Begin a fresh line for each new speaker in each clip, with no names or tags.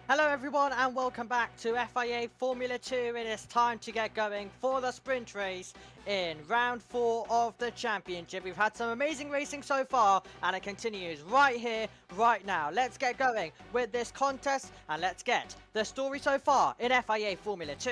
Hello everyone and welcome back to FIA Formula 2. It is time to get going for the sprint race in round 4 of the championship. We've had some amazing racing so far and it continues right here, right now. Let's get going with this contest and let's get the story so far in FIA Formula 2.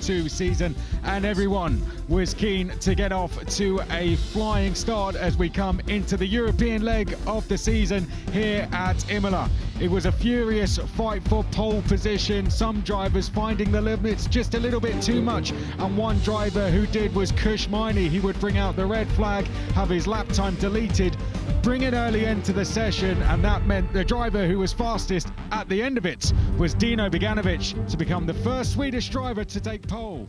2 season, and everyone was keen to get off to a flying start as we come into the European leg of the season here at Imola. It was a furious fight for pole position, some drivers finding the limits just a little bit too much, and one driver who did was Kush Miney. He would bring out the red flag, have his lap time deleted, bring it early into the session, and that meant the driver who was fastest at the end of it was Dino Beganovic to become the first Swedish driver to take pole.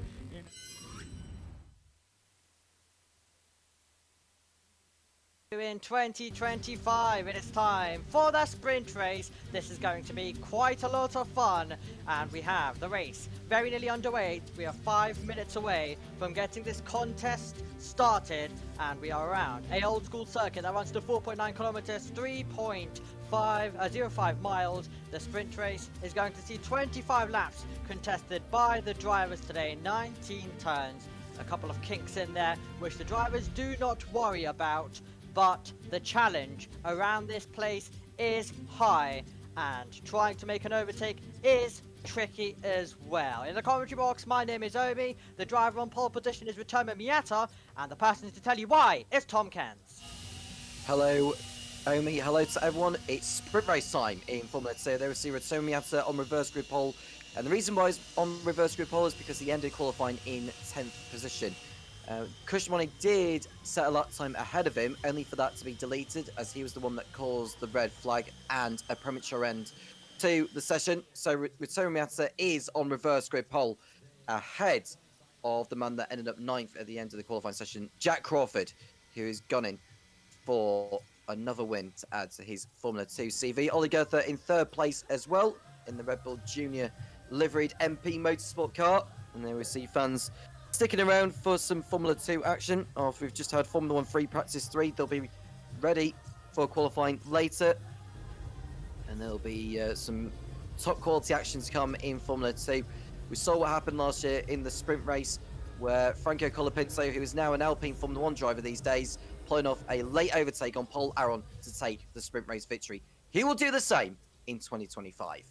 In 2025, it is time for the sprint race. This is going to be quite a lot of fun, and we have the race very nearly underway. We are 5 minutes away from getting this contest started, and we are around a old school circuit that runs to 4.9 kilometers, 3.05 miles. The sprint race is going to see 25 laps contested by the drivers today, 19 turns, a couple of kinks in there which the drivers do not worry about. But the challenge around this place is high, and trying to make an overtake is tricky as well. In the commentary box, my name is Omi, the driver on pole position is Ritomo Miyata, and the person to tell you why is Tom Kens.
Hello Omi, hello to everyone. It's sprint race time in Formula 2. There we see Ritomo Miyata on reverse grid pole, and the reason why he's on reverse grid pole is because he ended qualifying in 10th position. Kush Miney did set a lap time ahead of him, only for that to be deleted as he was the one that caused the red flag and a premature end to the session. So Ritomo Miyata is on reverse grid pole ahead of the man that ended up 9th at the end of the qualifying session, Jack Crawford, who is gunning for another win to add to his Formula 2 CV. Ollie Goethe in 3rd place as well in the Red Bull Junior liveried MP Motorsport car. And there we see fans sticking around for some Formula 2 action. After we've just had Formula 1 free practice 3, they'll be ready for qualifying later. And there'll be some top quality action to come in Formula 2. We saw what happened last year in the sprint race where Franco Colapinto, who is now an Alpine Formula 1 driver these days, pulling off a late overtake on Paul Aron to take the sprint race victory. He will do the same in 2025.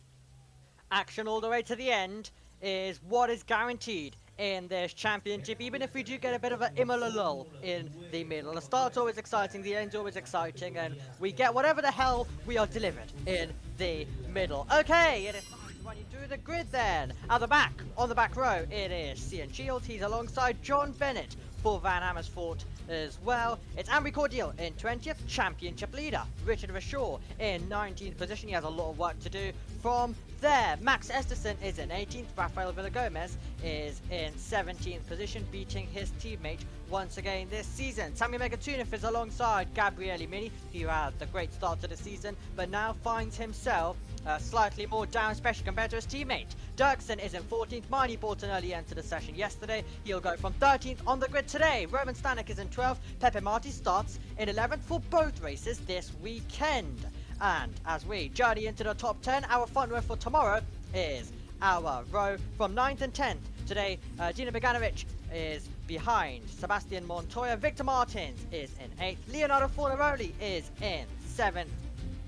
Action all the way to the end is what is guaranteed in this championship, even if we do get a bit of an Imola lull in the middle. The start's always exciting, the end's always exciting, and we get whatever the hell we are delivered in the middle. Okay, it is time to run you through the grid then. At the back, on the back row, it is Cian Shields. He's alongside John Bennett for Van Amersfoort as well. It's Amri Cordial in 20th, championship leader. Richard Rashaw in 19th position. He has a lot of work to do from there. Max Esterson is in 18th. Rafael Villagomez is in 17th position, beating his teammate once again this season. Sammy Megatunov is alongside Gabriele Mini, who had the great start to the season, but now finds himself slightly more down, especially compared to his teammate. Dirksen is in 14th. Miney bought an early end to the session yesterday. He'll go from 13th on the grid today. Roman Stanek is in 12th. Pepe Marti starts in 11th for both races this weekend. And as we journey into the top 10, our front row for tomorrow is our row from 9th and 10th. Today, Dino Beganovic is behind Sebastian Montoya. Victor Martins is in 8th. Leonardo Fornaroli is in 7th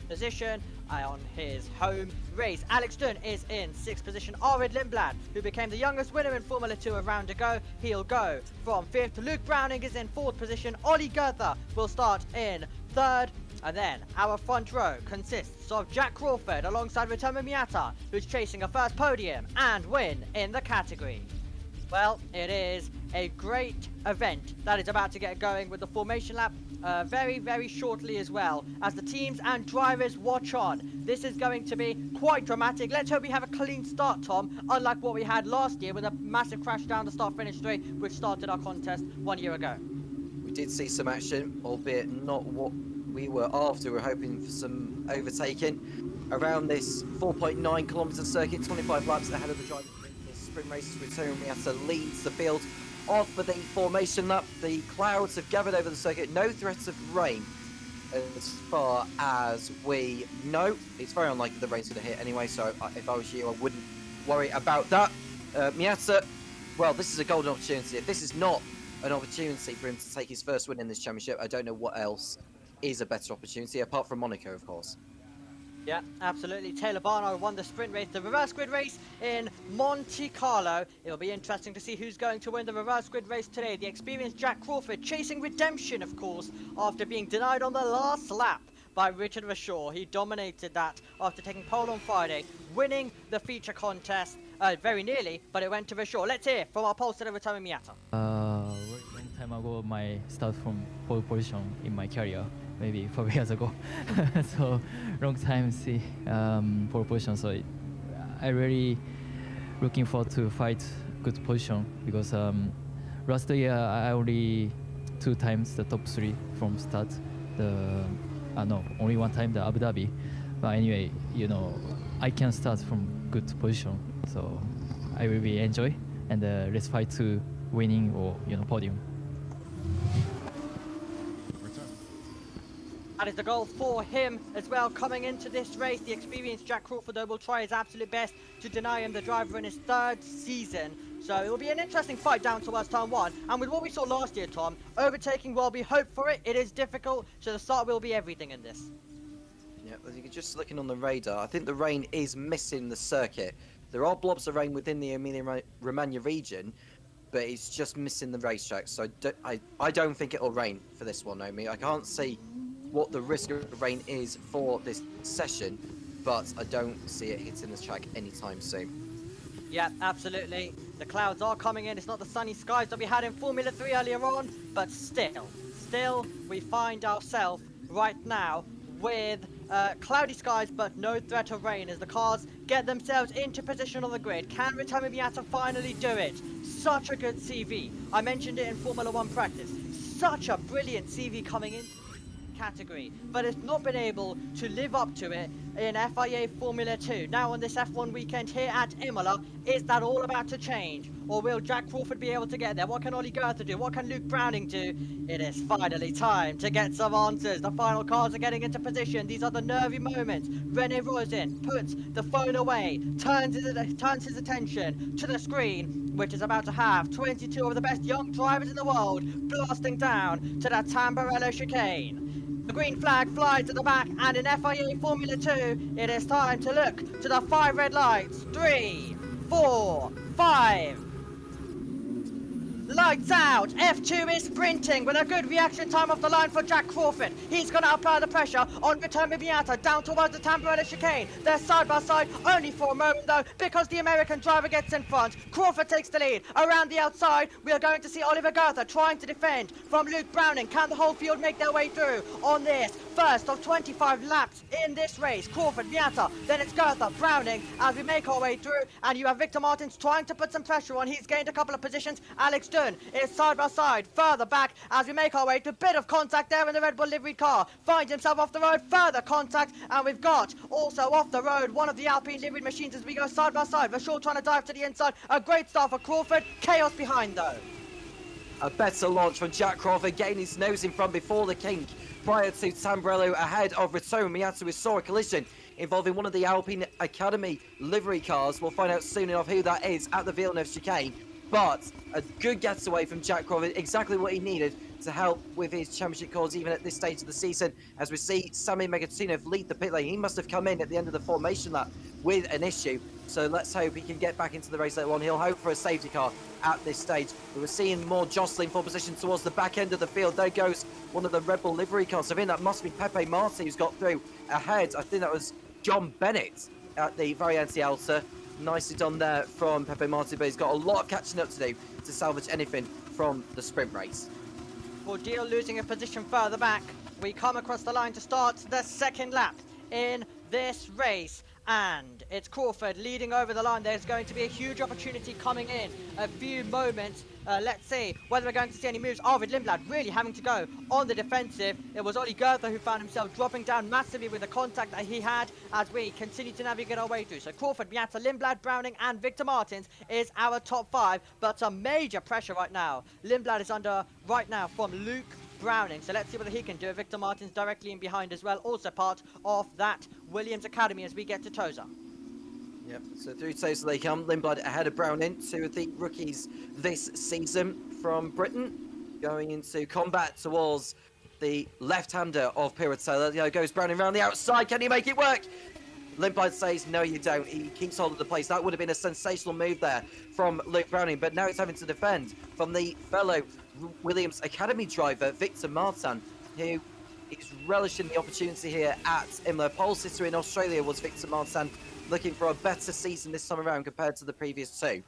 position on his home race. Alex Dunn is in 6th position. Arvid Lindblad, who became the youngest winner in Formula 2 a round ago, he'll go from 5th. Luke Browning is in 4th position. Ollie Goethe will start in 3rd. And then our front row consists of Jack Crawford alongside Ritomo Miyata, who's chasing a first podium and win in the category. Well, it is a great event that is about to get going with the formation lap very, very shortly as well, as the teams and drivers watch on. This is going to be quite dramatic. Let's hope we have a clean start, Tom, unlike what we had last year with a massive crash down the start-finish straight, which started our contest 1 year ago.
We did see some action, albeit not what we were after. We were hoping for some overtaking around this 4.9 kilometre circuit, 25 laps ahead of the driver. Sprint race with Tony Miata leads the field off for the formation lap. The clouds have gathered over the circuit. No threats of rain as far as we know. It's very unlikely the rain's going to hit anyway, so if I was you, I wouldn't worry about that. Miata, well, this is a golden opportunity. If this is not an opportunity for him to take his first win in this championship, I don't know what else is a better opportunity, apart from Monaco, of course.
Yeah, absolutely. Taylor Barnard won the sprint race, the reverse grid race in Monte Carlo. It'll be interesting to see who's going to win the reverse grid race today. The experienced Jack Crawford chasing redemption, of course, after being denied on the last lap by Richard Rashaw. He dominated that after taking pole on Friday, winning the feature contest very nearly, but it went to Rashaw. Let's hear from our pole sitter, Rotami Miata.
Long time ago, my start from pole position in my career, maybe 4 years ago. So long time see pole position. So I really looking forward to fight good position, because last year I only 2 times the top 3 from start. No, only 1 time the Abu Dhabi. But anyway, you know, I can start from good position, so I will be enjoy and let's fight to winning or podium.
That is the goal for him as well coming into this race. The experienced Jack Crawford, though, will try his absolute best to deny him the driver in his 3rd season. So it will be an interesting fight down towards turn 1. And with what we saw last year, Tom, overtaking, while we hope for it, it is difficult. So the start will be everything in this.
Yeah, you're just looking on the radar. I think the rain is missing the circuit. There are blobs of rain within the Emilia-Romagna region, but it's just missing the racetrack. So I don't think it'll rain for this one, Naomi. I can't see what the risk of rain is for this session, but I don't see it hitting the track anytime soon.
Yeah, absolutely. The clouds are coming in. It's not the sunny skies that we had in Formula 3 earlier on, but still we find ourselves right now with cloudy skies, but no threat of rain as the cars get themselves into position on the grid. Can Rotami Miata finally do it? Such a good CV. I mentioned it in Formula 1 practice. Such a brilliant CV coming in category, but it's not been able to live up to it in FIA Formula 2. Now on this F1 weekend here at Imola, is that all about to change? Or will Jack Crawford be able to get there? What can Ollie Goethe do? What can Luke Browning do? It is finally time to get some answers. The final cars are getting into position. These are the nervy moments. Rene Rosen puts the phone away, turns his attention to the screen, which is about to have 22 of the best young drivers in the world blasting down to that Tamburello chicane. The green flag flies to the back, and in FIA Formula 2, it is time to look to the 5 red lights. 3, 4, 5. Lights out. F2 is sprinting with a good reaction time off the line for Jack Crawford. He's going to apply the pressure on Rotami Miata down towards the Tamburello chicane. They're side by side, only for a moment though, because the American driver gets in front. Crawford takes the lead. Around the outside, we are going to see Oliver Goethe trying to defend from Luke Browning. Can the whole field make their way through on this first of 25 laps in this race? Crawford, Miata, then it's Goethe, Browning as we make our way through, and you have Victor Martins trying to put some pressure on. He's gained a couple of positions. Alex Dunn is side by side, further back as we make our way to a bit of contact there in the Red Bull livery car. Finds himself off the road, further contact, and we've got also off the road one of the Alpine liveried machines as we go side by side. Rashaw trying to dive to the inside. A great start for Crawford. Chaos behind though.
A better launch from Jack Crawford, getting his nose in front before the kink. Prior to Tamburello ahead of Rotami Miata, we saw a collision involving one of the Alpine Academy livery cars. We'll find out soon enough who that is at the Villeneuve chicane. But a good getaway from Jack Crawford, exactly what he needed to help with his championship cause even at this stage of the season. As we see Sami Megatunov lead the pit lane, he must have come in at the end of the formation lap with an issue. So let's hope he can get back into the race later on. He'll hope for a safety car at this stage. We were seeing more jostling for position towards the back end of the field. There goes one of the Red Bull livery cars. I think that must be Pepe Marti who's got through ahead. I think that was John Bennett at the Variante Alta. Nicely done there from Pepe Marti, but he's got a lot of catching up to do to salvage anything from the sprint race.
Deal losing a position further back. We come across the line to start the second lap in this race. And it's Crawford leading over the line. There's going to be a huge opportunity coming in a few moments. Let's see whether we're going to see any moves. Arvid Lindblad really having to go on the defensive. It was Ollie Goethe who found himself dropping down massively with the contact that he had as we continue to navigate our way through. So Crawford, Miata, Lindblad, Browning and Victor Martins is our top 5, but some major pressure right now. Lindblad is under right now from Luke Browning, so let's see whether he can do it. Victor Martins directly in behind as well, also part of that Williams Academy as we get to Toza.
Yep, so through Toza they come. Lindblad ahead of Browning, 2 of the rookies this season from Britain, going into combat towards the left-hander of Piratella. You know, goes Browning around the outside. Can he make it work? Lindblad says, no, you don't. He keeps hold of the place. That would have been a sensational move there from Luke Browning, but now he's having to defend from the fellow Williams Academy driver, Victor Martin, who is relishing the opportunity here at Imola. Pole sitter in Australia was Victor Martin, looking for a better season this time around compared to the previous 2.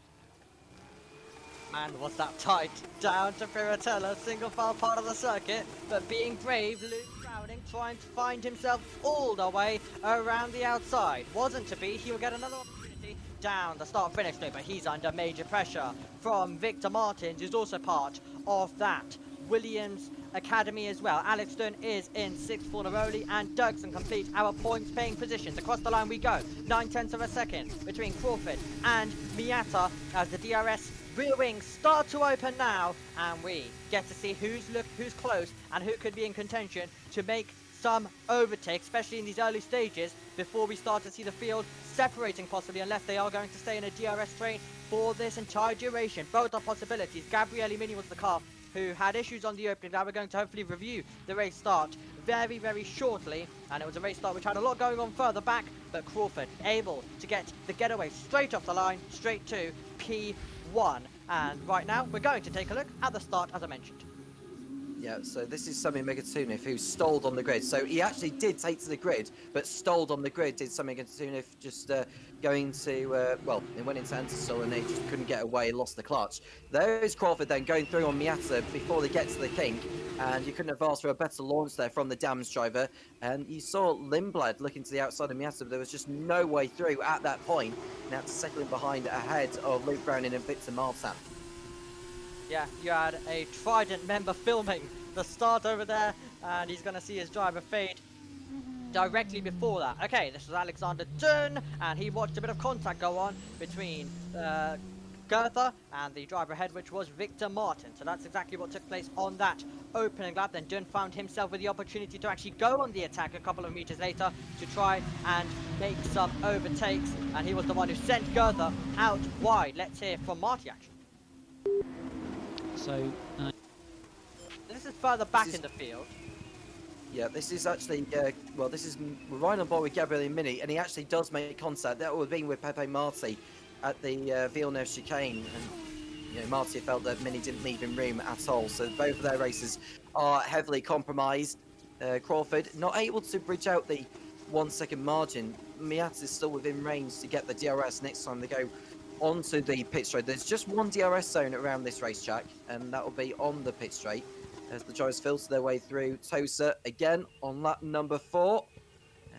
Man, was that tight. Down to Piratella, single file part of the circuit, but being brave, Luke Browning trying to find himself all the way around the outside. Wasn't to be, he will get another opportunity down the start finish straight, but he's under major pressure from Victor Martins, who's also part of that Williams Academy as well. Alex Stern is in 6th for Neroli, and Dirksen complete our points paying positions. Across the line we go, 9/10 of a second between Crawford and Miata as the DRS rear wings start to open now, and we get to see who's close and who could be in contention to make some overtakes, especially in these early stages before we start to see the field separating possibly, unless they are going to stay in a DRS train for this entire duration. Both are possibilities. Gabriele Mini was the car who had issues on the opening. Now we're going to hopefully review the race start very, very shortly, and it was a race start which had a lot going on further back, but Crawford able to get the getaway straight off the line, straight to P1. And right now we're going to take a look at the start, as I mentioned.
Yeah, so this is Sami Megatunov who stalled on the grid. So he actually did take to the grid, but stalled on the grid. Did Sami Megatunov just going to, well, he went into anti-stall and they just couldn't get away, lost the clutch. There's Crawford then going through on Miata before they get to the kink, and you couldn't have asked for a better launch there from the damage driver. And you saw Lindblad looking to the outside of Miata, but there was just no way through at that point. Now to second behind ahead of Luke Browning and Victor Martin.
Yeah, you had a Trident member filming the start over there, and he's going to see his driver fade directly before that. Okay, this was Alexander Dunn, and he watched a bit of contact go on between Goethe and the driver ahead, which was Victor Martin. So that's exactly what took place on that opening lap. Then Dunn found himself with the opportunity to actually go on the attack a couple of meters later to try and make some overtakes, and he was the one who sent Goethe out wide. Let's hear from Marty, actually.
So,
this is further back in the field.
Yeah, this is actually, well, this is, we're right on board with Gabriele Mini, and he actually does make contact. That would have been with Pepe Marti at the Villeneuve chicane, and, you know, Marti felt that Mini didn't leave him room at all, so both of their races are heavily compromised. Crawford not able to bridge out the 1 second margin. Miata is still within range to get the DRS next time they go onto the pit straight. There's just one DRS zone around this racetrack, and that will be on the pit straight as the drivers filter their way through. Tosa again on lap number 4,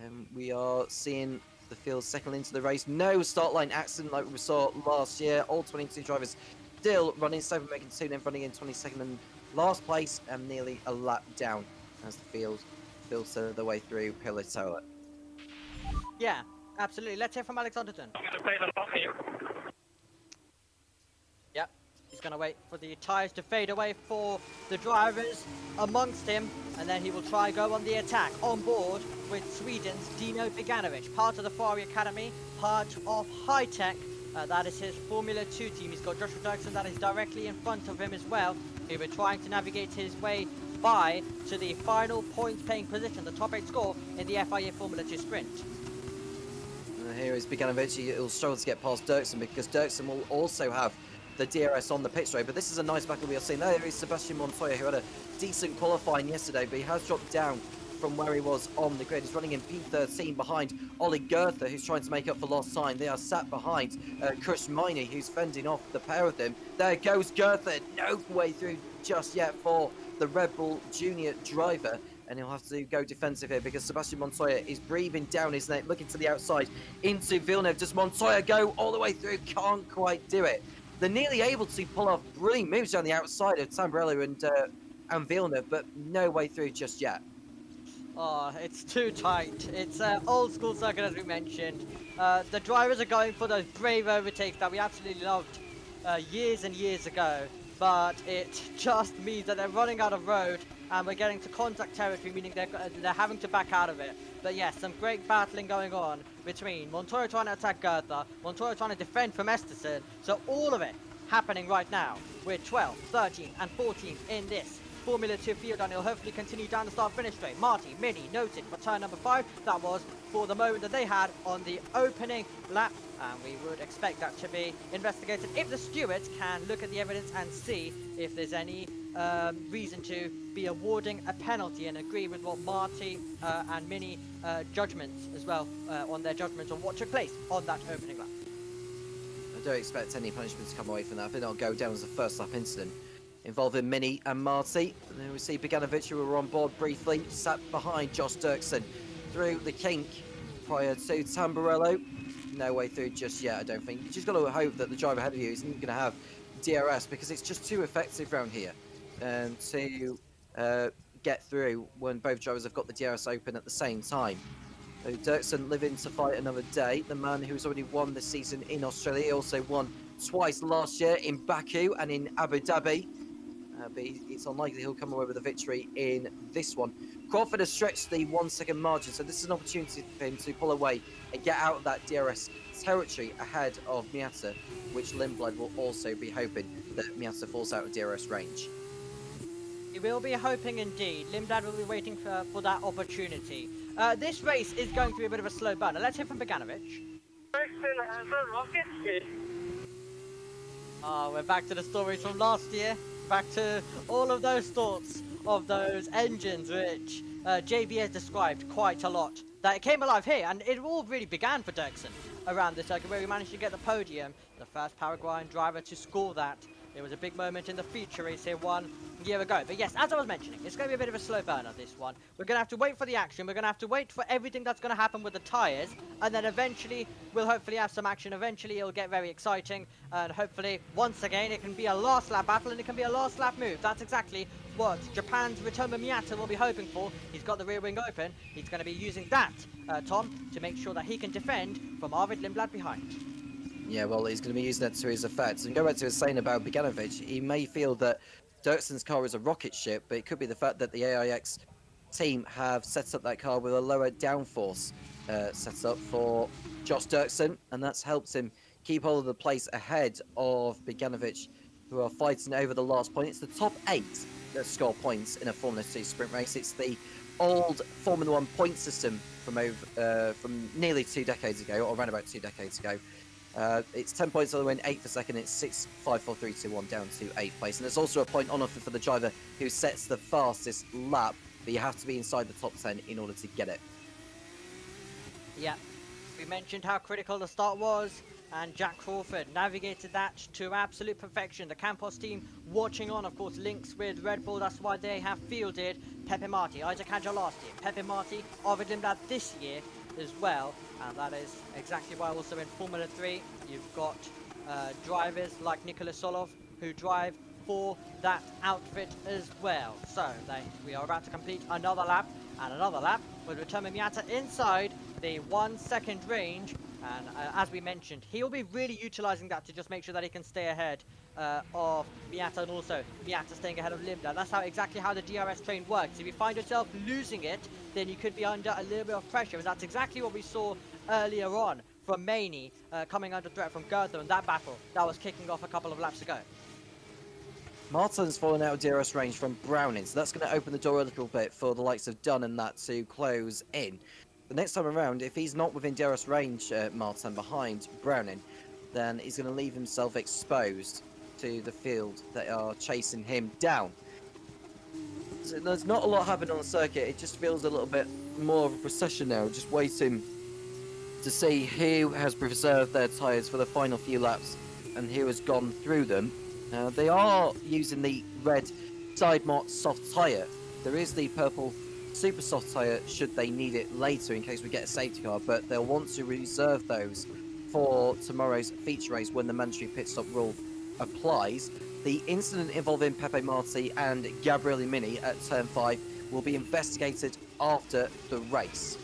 and we are seeing the field settle into the race. No start line accident like we saw last year. All 22 drivers still running. Sami Megatunov running in 22nd and last place, and nearly a lap down as the field filter their way through Piratella.
Yeah, absolutely. Let's hear from Alexander Dunn.
I'm going to play the long here.
Yep, he's going to wait for the tyres to fade away for the drivers amongst him, and then he will try go on the attack on board with Sweden's Dino Beganovic, part of the Ferrari Academy, part of High Tech. That is his Formula 2 team. He's got Joshua Dirksen that is directly in front of him as well. He will be trying to navigate his way by to the final points paying position, the top 8 score in the FIA Formula 2 sprint.
Here is Beganovic. He'll struggle to get past Dirksen because Dirksen will also have the DRS on the pit straight, but this is a nice battle we are seeing. There is Sebastian Montoya, who had a decent qualifying yesterday, but he has dropped down from where he was on the grid. He's running in P13 behind Ollie Goethe, who's trying to make up for lost time. They are sat behind Kush Miney, who's fending off the pair of them. There goes Goethe. No way through just yet for the Red Bull Junior driver. And he'll have to go defensive here because Sebastian Montoya is breathing down his neck, looking to the outside into Villeneuve. Does Montoya go all the way through? Can't quite do it. They're nearly able to pull off brilliant moves down the outside of Tamburello and Villeneuve, but no way through just yet.
Oh, it's too tight. It's an old school circuit, as we mentioned. The drivers are going for those brave overtakes that we absolutely loved years and years ago. But it just means that they're running out of road and we're getting to contact territory, meaning they're having to back out of it. But yes, some great battling going on between Montoya trying to attack Goethe, Montoya trying to defend from Esterson. So all of it happening right now with 12, 13 and 14 in this Formula 2 field, and he'll hopefully continue down the start-finish straight. Marty, Mini, noted for turn number 5. That was for the moment that they had on the opening lap, and we would expect that to be investigated if the stewards can look at the evidence and see if there's any reason to be awarding a penalty, and agree with what Marty and Mini judgments as well on their judgments on what took place on that opening lap.
I don't expect any punishment to come away from that. I think that'll go down as a first lap incident involving Mini and Marty. And then we see Beganovic, who were on board briefly, sat behind Josh Dirksen through the kink prior to Tamburello. No way through just yet, I don't think. You just got to hope that the driver ahead of you isn't going to have DRS, because it's just too effective around here to get through when both drivers have got the DRS open at the same time. So Dirksen living to fight another day. The man who's already won this season in Australia. He also won twice last year in Baku and in Abu Dhabi. But it's unlikely he'll come away with a victory in this one. Crawford has stretched the 1 second margin, so this is an opportunity for him to pull away and get out of that DRS territory ahead of Miata, which Lindblad will also be hoping that Miata falls out of DRS range.
He will be hoping indeed. Lindblad will be waiting for that opportunity. This race is going to be a bit of a slow burner. Let's hear from Beganovic. We're back to the stories from last year. Back to all of those thoughts of those engines, which JB has described quite a lot. That it came alive here, and it all really began for Dirksen around the circuit, where he managed to get the podium, the first Paraguayan driver to score that. It was a big moment in the feature race here 1 year ago. But yes, as I was mentioning, it's going to be a bit of a slow burner, this one. We're going to have to wait for the action. We're going to have to wait for everything that's going to happen with the tyres. And then eventually, we'll hopefully have some action. Eventually, it'll get very exciting. And hopefully, once again, it can be a last lap battle and it can be a last lap move. That's exactly what Japan's Ritomo Miata will be hoping for. He's got the rear wing open. He's going to be using that, Tom, to make sure that he can defend from Arvid Lindblad behind.
Yeah, well, he's going to be using that to his effect. And go back to his saying about Beganovic, he may feel that Dirksen's car is a rocket ship, but it could be the fact that the AIX team have set up that car with a lower downforce set up for Josh Dirksen, and that's helped him keep hold of the place ahead of Beganovic, who are fighting over the last point. It's the top 8 that score points in a Formula 2 sprint race. It's the old Formula 1 point system from nearly 2 decades ago, or around about 2 decades ago. It's 10 points on the win, 8 for second. It's 6, 5, 4, 3, 2, 1 down to 8th place. And there's also a point on offer for the driver who sets the fastest lap, but you have to be inside the top 10 in order to get it.
Yeah, we mentioned how critical the start was, and Jack Crawford navigated that to absolute perfection. The Campos team watching on, of course, links with Red Bull. That's why they have fielded Pepe Marti, Isaac Hadjar last year, Pepe Marti, Arvid Lindblad this year as well, and that is exactly why also in Formula 3 you've got drivers like Nicholas Solov who drive for that outfit as well. So we are about to complete another lap and another lap with Ritomo Miata inside the 1 second range, and as we mentioned, he'll be really utilizing that to just make sure that he can stay ahead of Miata, and also Miata staying ahead of Lindblad. That's exactly how the DRS train works. If you find yourself losing it, then you could be under a little bit of pressure, and that's exactly what we saw earlier on from Maney coming under threat from Goethe in that battle that was kicking off a couple of laps ago.
Martin's fallen out of DRS range from Browning, so that's going to open the door a little bit for the likes of Dunn and that to close in. The next time around, if he's not within DRS range, Martin, behind Browning, then he's going to leave himself exposed to the field that are chasing him down. So there's not a lot happening on the circuit. It just feels a little bit more of a procession now, just waiting to see who has preserved their tyres for the final few laps and who has gone through them. They are using the red side mark soft tyre. There is the purple super soft tyre should they need it later in case we get a safety car, but they'll want to reserve those for tomorrow's feature race when the mandatory pit stop rule applies. The incident involving Pepe Marti and Gabriele Mini at turn 5 will be investigated after the race.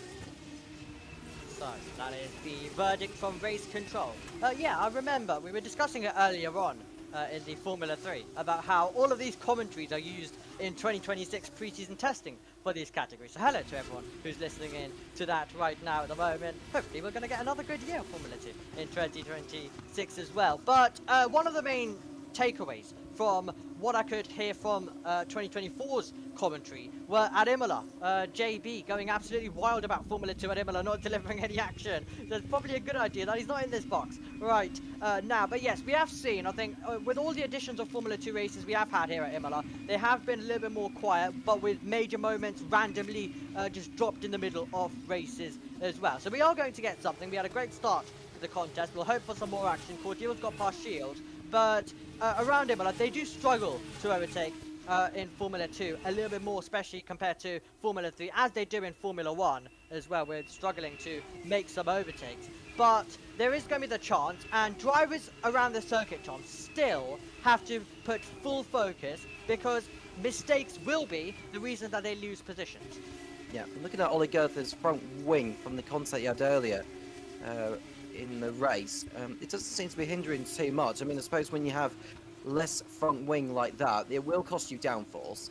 So, that is the verdict from race control. Yeah, I remember we were discussing it earlier on in the Formula 3 about how all of these commentaries are used in 2026 pre-season testing for these categories. So hello to everyone who's listening in to that right now at the moment. Hopefully we're going to get another good year of Formula 2 in 2026 as well. But one of the main takeaways from what I could hear from 2024's commentary were at Imola. JB going absolutely wild about Formula 2 at Imola, not delivering any action. So it's probably a good idea that he's not in this box right now. But yes, we have seen, I think, with all the additions of Formula 2 races we have had here at Imola, they have been a little bit more quiet, but with major moments randomly just dropped in the middle of races as well. So we are going to get something. We had a great start to the contest. We'll hope for some more action. Cordial's got past Shield, but around Imola, they do struggle to overtake in Formula 2 a little bit more, especially compared to Formula 3, as they do in Formula 1 as well. We're struggling to make some overtakes, but there is going to be the chance, and drivers around the circuit, Tom, still have to put full focus, because mistakes will be the reason that they lose positions.
Yeah, looking at Ollie Goether's front wing from the contact he had earlier in the race, it doesn't seem to be hindering too much. I mean, I suppose when you have less front wing like that, it will cost you downforce,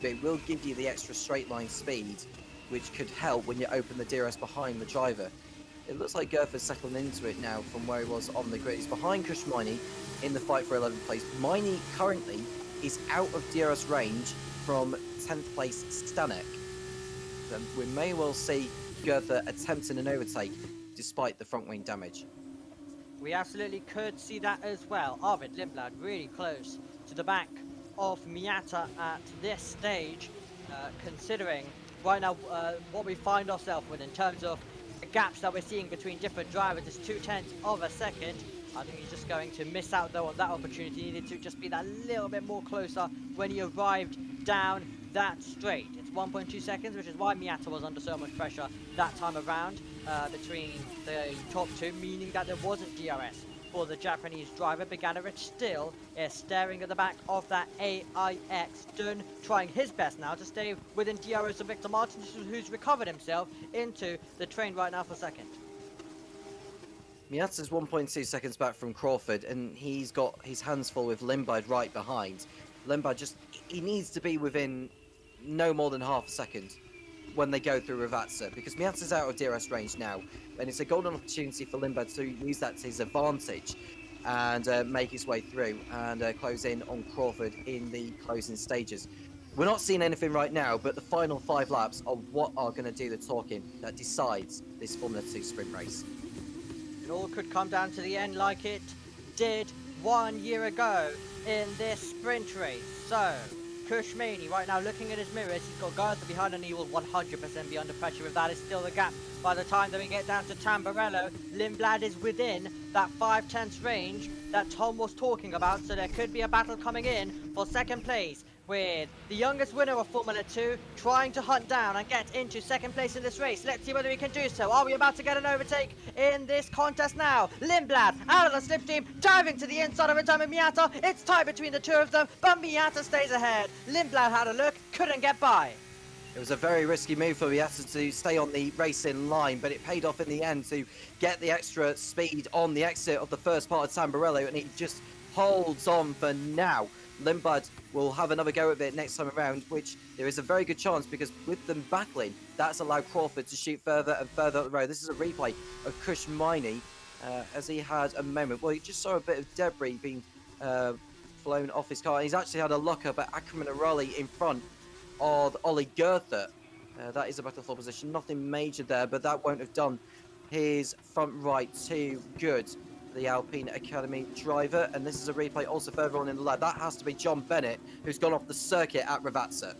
but it will give you the extra straight line speed, which could help when you open the DRS behind the driver. It looks like Goether's settling into it now from where he was on the grid. He's behind Kush Miney in the fight for 11th place. Miney currently is out of DRS range from 10th place Stanek. So we may well see Goether attempting an overtake despite the front wing damage.
We absolutely could see that as well. Arvid Lindblad really close to the back of Miata at this stage, considering right now what we find ourselves with in terms of the gaps that we're seeing between different drivers is 0.2 of a second. I think he's just going to miss out though on that opportunity. He needed to just be that little bit more closer when he arrived down that straight. It's 1.2 seconds, which is why Miata was under so much pressure that time around between the top two, meaning that there wasn't DRS for the Japanese driver. Bogdanovic still is staring at the back of that AIX. Dunn trying his best now to stay within DRS of Victor Martins, who's recovered himself into the train right now for second.
Miata's 1.2 seconds back from Crawford, and he's got his hands full with Lindblad right behind. Lindblad he needs to be within no more than half a second when they go through Ravazza, because Miata's out of DRS range now, and it's a golden opportunity for Lindblad to use that to his advantage and make his way through and close in on Crawford in the closing stages. We're not seeing anything right now, but the final 5 laps are what are going to do the talking that decides this Formula 2 sprint race.
It all could come down to the end like it did 1 year ago in this sprint race. So, Kush Maney right now looking at his mirrors, he's got Goether behind, and he will 100% be under pressure if that is still the gap. By the time that we get down to Tamburello, Lindblad is within that 5/10 range that Tom was talking about, so there could be a battle coming in for second place, with the youngest winner of Formula 2 trying to hunt down and get into second place in this race. Let's see whether he can do so. Are we about to get an overtake in this contest now? Lindblad out of the slipstream, diving to the inside of Itami Miata. It's tied between the two of them, but Miata stays ahead. Lindblad had a look, couldn't get by.
It was a very risky move for Miata to stay on the racing line, but it paid off in the end to get the extra speed on the exit of the first part of Tamburello, and he just holds on for now. Lindblad will have another go at it next time around, which there is a very good chance, because with them battling, that's allowed Crawford to shoot further and further up the road. This is a replay of Kush Miney as he had a moment. Well, he just saw a bit of debris being flown off his car. He's actually had a lock-up at Ackerman Raleigh in front of Ollie Goether. That is a battle for position. Nothing major there, but that won't have done his front right too good. The Alpine Academy driver, and this is a replay also further on in the lab. That has to be John Bennett, who's gone off the circuit at Ravazza.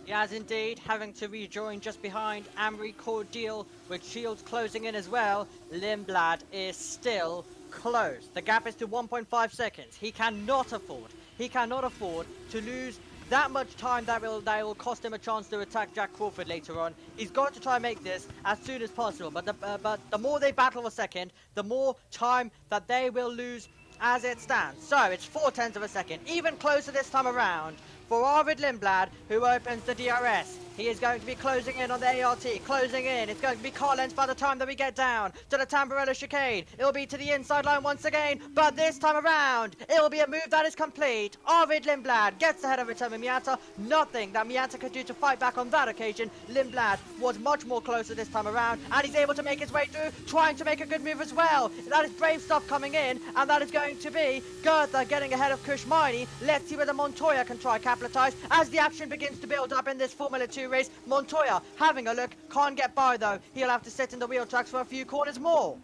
He has indeed, having to rejoin just behind Amory Cordial with Shields closing in as well. Lindblad is still close. The gap is to 1.5 seconds. He cannot afford to lose that much time that will cost him a chance to attack Jack Crawford later on. He's got to try and make this as soon as possible, but the more they battle for second, the more time that they will lose as it stands. So it's 0.4 of a second, even closer this time around for Arvid Lindblad, who opens the DRS. He is going to be closing in on the ART, closing in. It's going to be car length by the time that we get down to the Tamburello chicane. It'll be to the inside line once again, but this time around, it'll be a move that is complete. Arvid Lindblad gets ahead of Ritomo Miata. Nothing that Miata could do to fight back on that occasion. Lindblad was much more closer this time around, and he's able to make his way through, trying to make a good move as well. That is brave stuff coming in, and that is going to be Goethe getting ahead of Kushmani. Let's see whether Montoya can try capitalize as the action begins to build up in this Formula 2 race. Montoya having a look, can't get by though. He'll have to sit in the wheel tracks for a few corners more.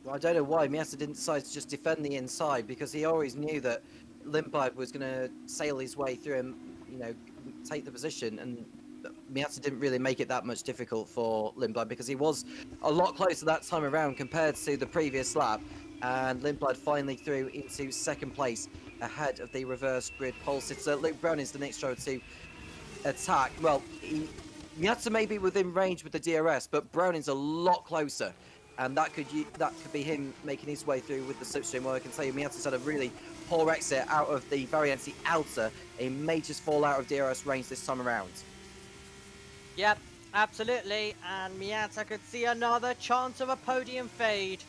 Well, I don't know why Miata didn't decide to just defend the inside, because he always knew that Lindblad was going to sail his way through and, you know, take the position, and Miata didn't really make it that much difficult for Lindblad because he was a lot closer that time around compared to the previous lap, and Lindblad finally threw into second place ahead of the reverse grid pole sitter. Luke Brown is the next driver to attack. Well, Miata may be within range with the DRS, but Browning's a lot closer, and that could be him making his way through with the slipstream. Well, I can tell you, Miata's had a really poor exit out of the Variante Alta. He may just fall out of DRS range this time around.
Yep, absolutely, and Miata could see another chance of a podium fade.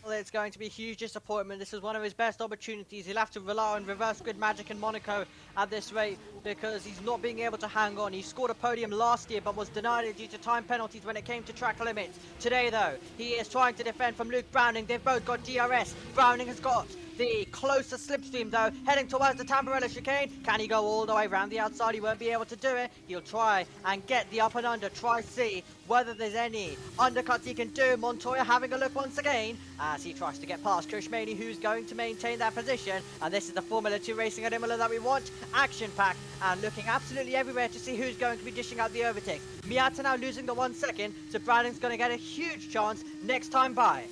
Well, it's going to be a huge disappointment. This is one of his best opportunities. He'll have to rely on reverse grid magic in Monaco at this rate because he's not being able to hang on. He scored a podium last year but was denied it due to time penalties when it came to track limits. Today though, he is trying to defend from Luke Browning. They've both got DRS. Browning has got the closer slipstream though, heading towards the Tamburello chicane. Can he go all the way around the outside? He won't be able to do it. He'll try and get the up and under, try see whether there's any undercuts he can do. Montoya having a look once again as he tries to get past Kushmani, who's going to maintain that position. And this is the Formula 2 racing at Imola that we want. Action-packed and looking absolutely everywhere to see who's going to be dishing out the overtakes. Miata now losing the 1 second, so Browning's going to get a huge chance next time by.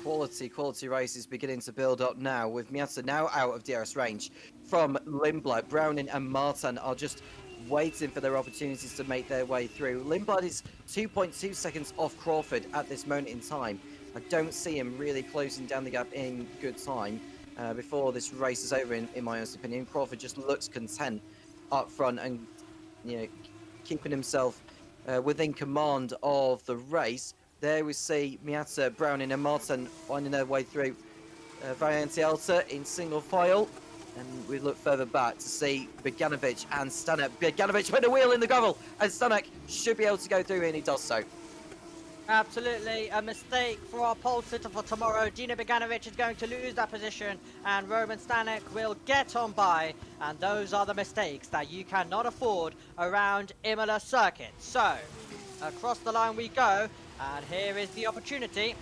Quality race is beginning to build up now, with Miata now out of DRS range from Lindblad. Browning and Martin are just waiting for their opportunities to make their way through. Lindblad is 2.2 seconds off Crawford at this moment in time. I don't see him really closing down the gap in good time before this race is over, in my honest opinion. Crawford just looks content up front and, you know, keeping himself within command of the race. There we see Miata, Browning and Martin finding their way through Variante Alta in single file. And we look further back to see Beganovic and Stanek. Beganovic with a wheel in the gravel, and Stanek should be able to go through, and he does so.
Absolutely a mistake for our pole sitter for tomorrow. Dino Beganovic is going to lose that position, and Roman Stanek will get on by. And those are the mistakes that you cannot afford around Imola circuit. So, across the line we go. And here is the opportunity,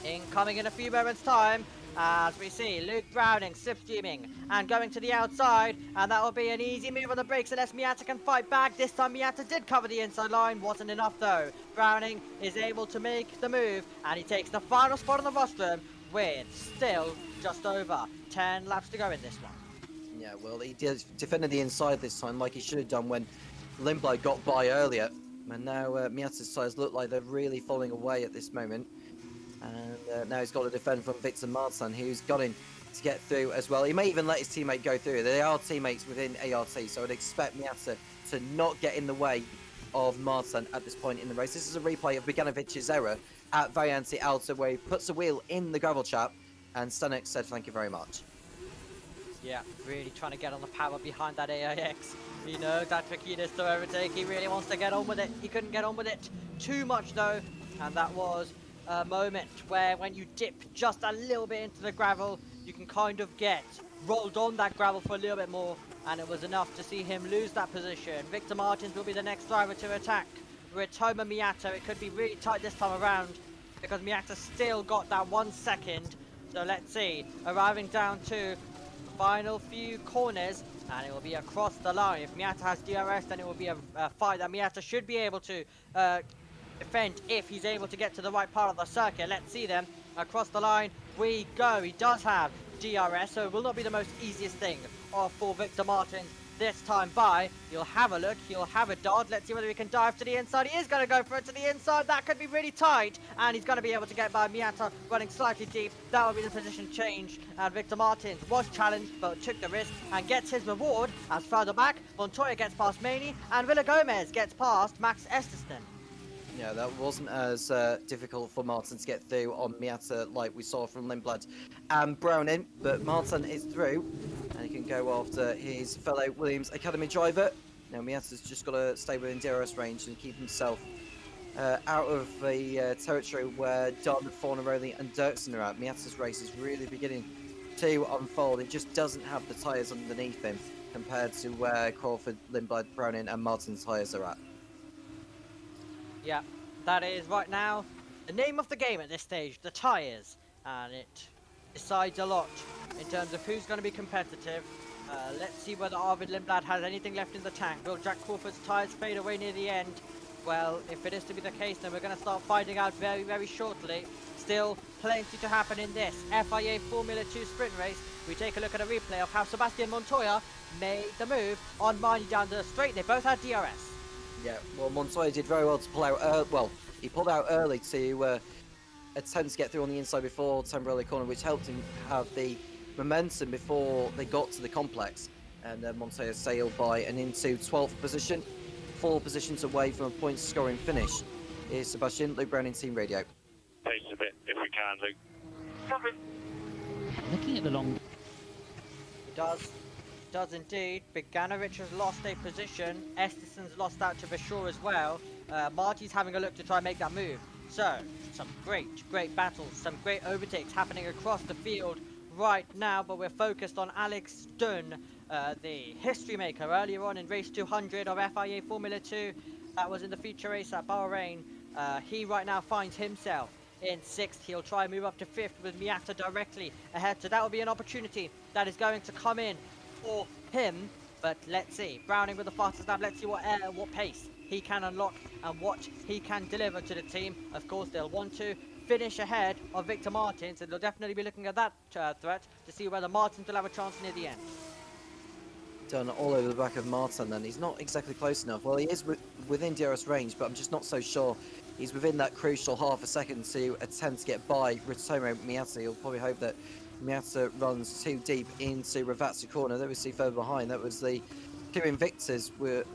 incoming in a few moments' time, as we see Luke Browning slipstreaming and going to the outside, and that will be an easy move on the brakes unless Miata can fight back. This time Miata did cover the inside line, wasn't enough though. Browning is able to make the move, and he takes the final spot on the rostrum with still just over 10 laps to go in this one.
Yeah, well, he defended the inside this time like he should have done when Lindblad got by earlier. And now Miata's tyres look like they're really falling away at this moment. And now he's got to defend from Victor Martin, who's got in to get through as well. He may even let his teammate go through. They are teammates within ART, so I'd expect Miata to not get in the way of Martin at this point in the race. This is a replay of Beganovic's error at Variante Alta, where he puts a wheel in the gravel trap, and Stanek said thank you very much.
Yeah, really trying to get on the power behind that AIX. You know, that trickiness to overtake. He really wants to get on with it. He couldn't get on with it too much though. And that was a moment where when you dip just a little bit into the gravel, you can kind of get rolled on that gravel for a little bit more. And it was enough to see him lose that position. Victor Martins will be the next driver to attack Ritomo Miata. It could be really tight this time around because Miata still got that 1 second. So let's see, arriving down to final few corners, and it will be across the line. If Miata has DRS, then it will be a fight that Miata should be able to defend if he's able to get to the right part of the circuit. Let's see them. Across the line we go. He does have DRS, so it will not be the most easiest thing for Victor Martins this time by. He'll have a look, he'll have a dodge. Let's see whether he can dive to the inside. He is going to go for it to the inside. That could be really tight, and he's going to be able to get by Miata running slightly deep. That will be the position change, and Victor Martins was challenged but took the risk and gets his reward as further back Montoya gets past Maney and Villa Gomez gets past Max Esterson.
Yeah, that wasn't as difficult for Martin to get through on Miata like we saw from Lindblad and Browning, but Martin is through and he can go after his fellow Williams Academy driver. Now Miata's just got to stay within DRS range and keep himself out of the territory where Dunn, Fornaroli and Dirksen are at. Miata's race is really beginning to unfold. It just doesn't have the tyres underneath him compared to where Crawford, Lindblad, Browning and Martin's tyres are at.
Yeah, that is right now the name of the game at this stage, the tyres, and it decides a lot in terms of who's going to be competitive. Let's see whether Arvid Lindblad has anything left in the tank. Will Jack Crawford's tyres fade away near the end? Well, if it is to be the case, then we're going to start finding out very, very shortly. Still plenty to happen in this FIA Formula 2 sprint race. We take a look at a replay of how Sebastian Montoya made the move on Maney down the straight. They both had DRS.
Yeah, well, Montoya did very well to pull out. Well, he pulled out early to attempt to get through on the inside before Tamborelli corner, which helped him have the momentum before they got to the complex. And then Montoya sailed by and into 12th position, 4 positions away from a point-scoring finish. Here's Sebastian, Luke Browning, Team Radio.
Pace a bit if we can, Luke.
Looking at the long.
He does indeed. Bogdanovic has lost a position. Esterson's lost out to Vashore as well. Marty's having a look to try and make that move. So, some great battles, some great overtakes happening across the field right now, but we're focused on Alex Dunn, the history maker earlier on in race 200 of FIA Formula 2. That was in the feature race at Bahrain. He right now finds himself in 6th. He'll try and move up to 5th with Miata directly ahead, so that will be an opportunity that is going to come in for him. But let's see, Browning with the fastest lap. Let's see what pace he can unlock and what he can deliver to the team. Of course, they'll want to finish ahead of Victor Martins, and they'll definitely be looking at that threat to see whether Martins will have a chance near the end.
Done all over the back of Martin, and he's not exactly close enough. Well, he is within DRS range, but I'm just not so sure he's within that crucial half a second to attempt to get by Ritomo Miata. He'll probably hope that Miata runs too deep into Ravazza corner. There we see further behind. That was the two Invictors with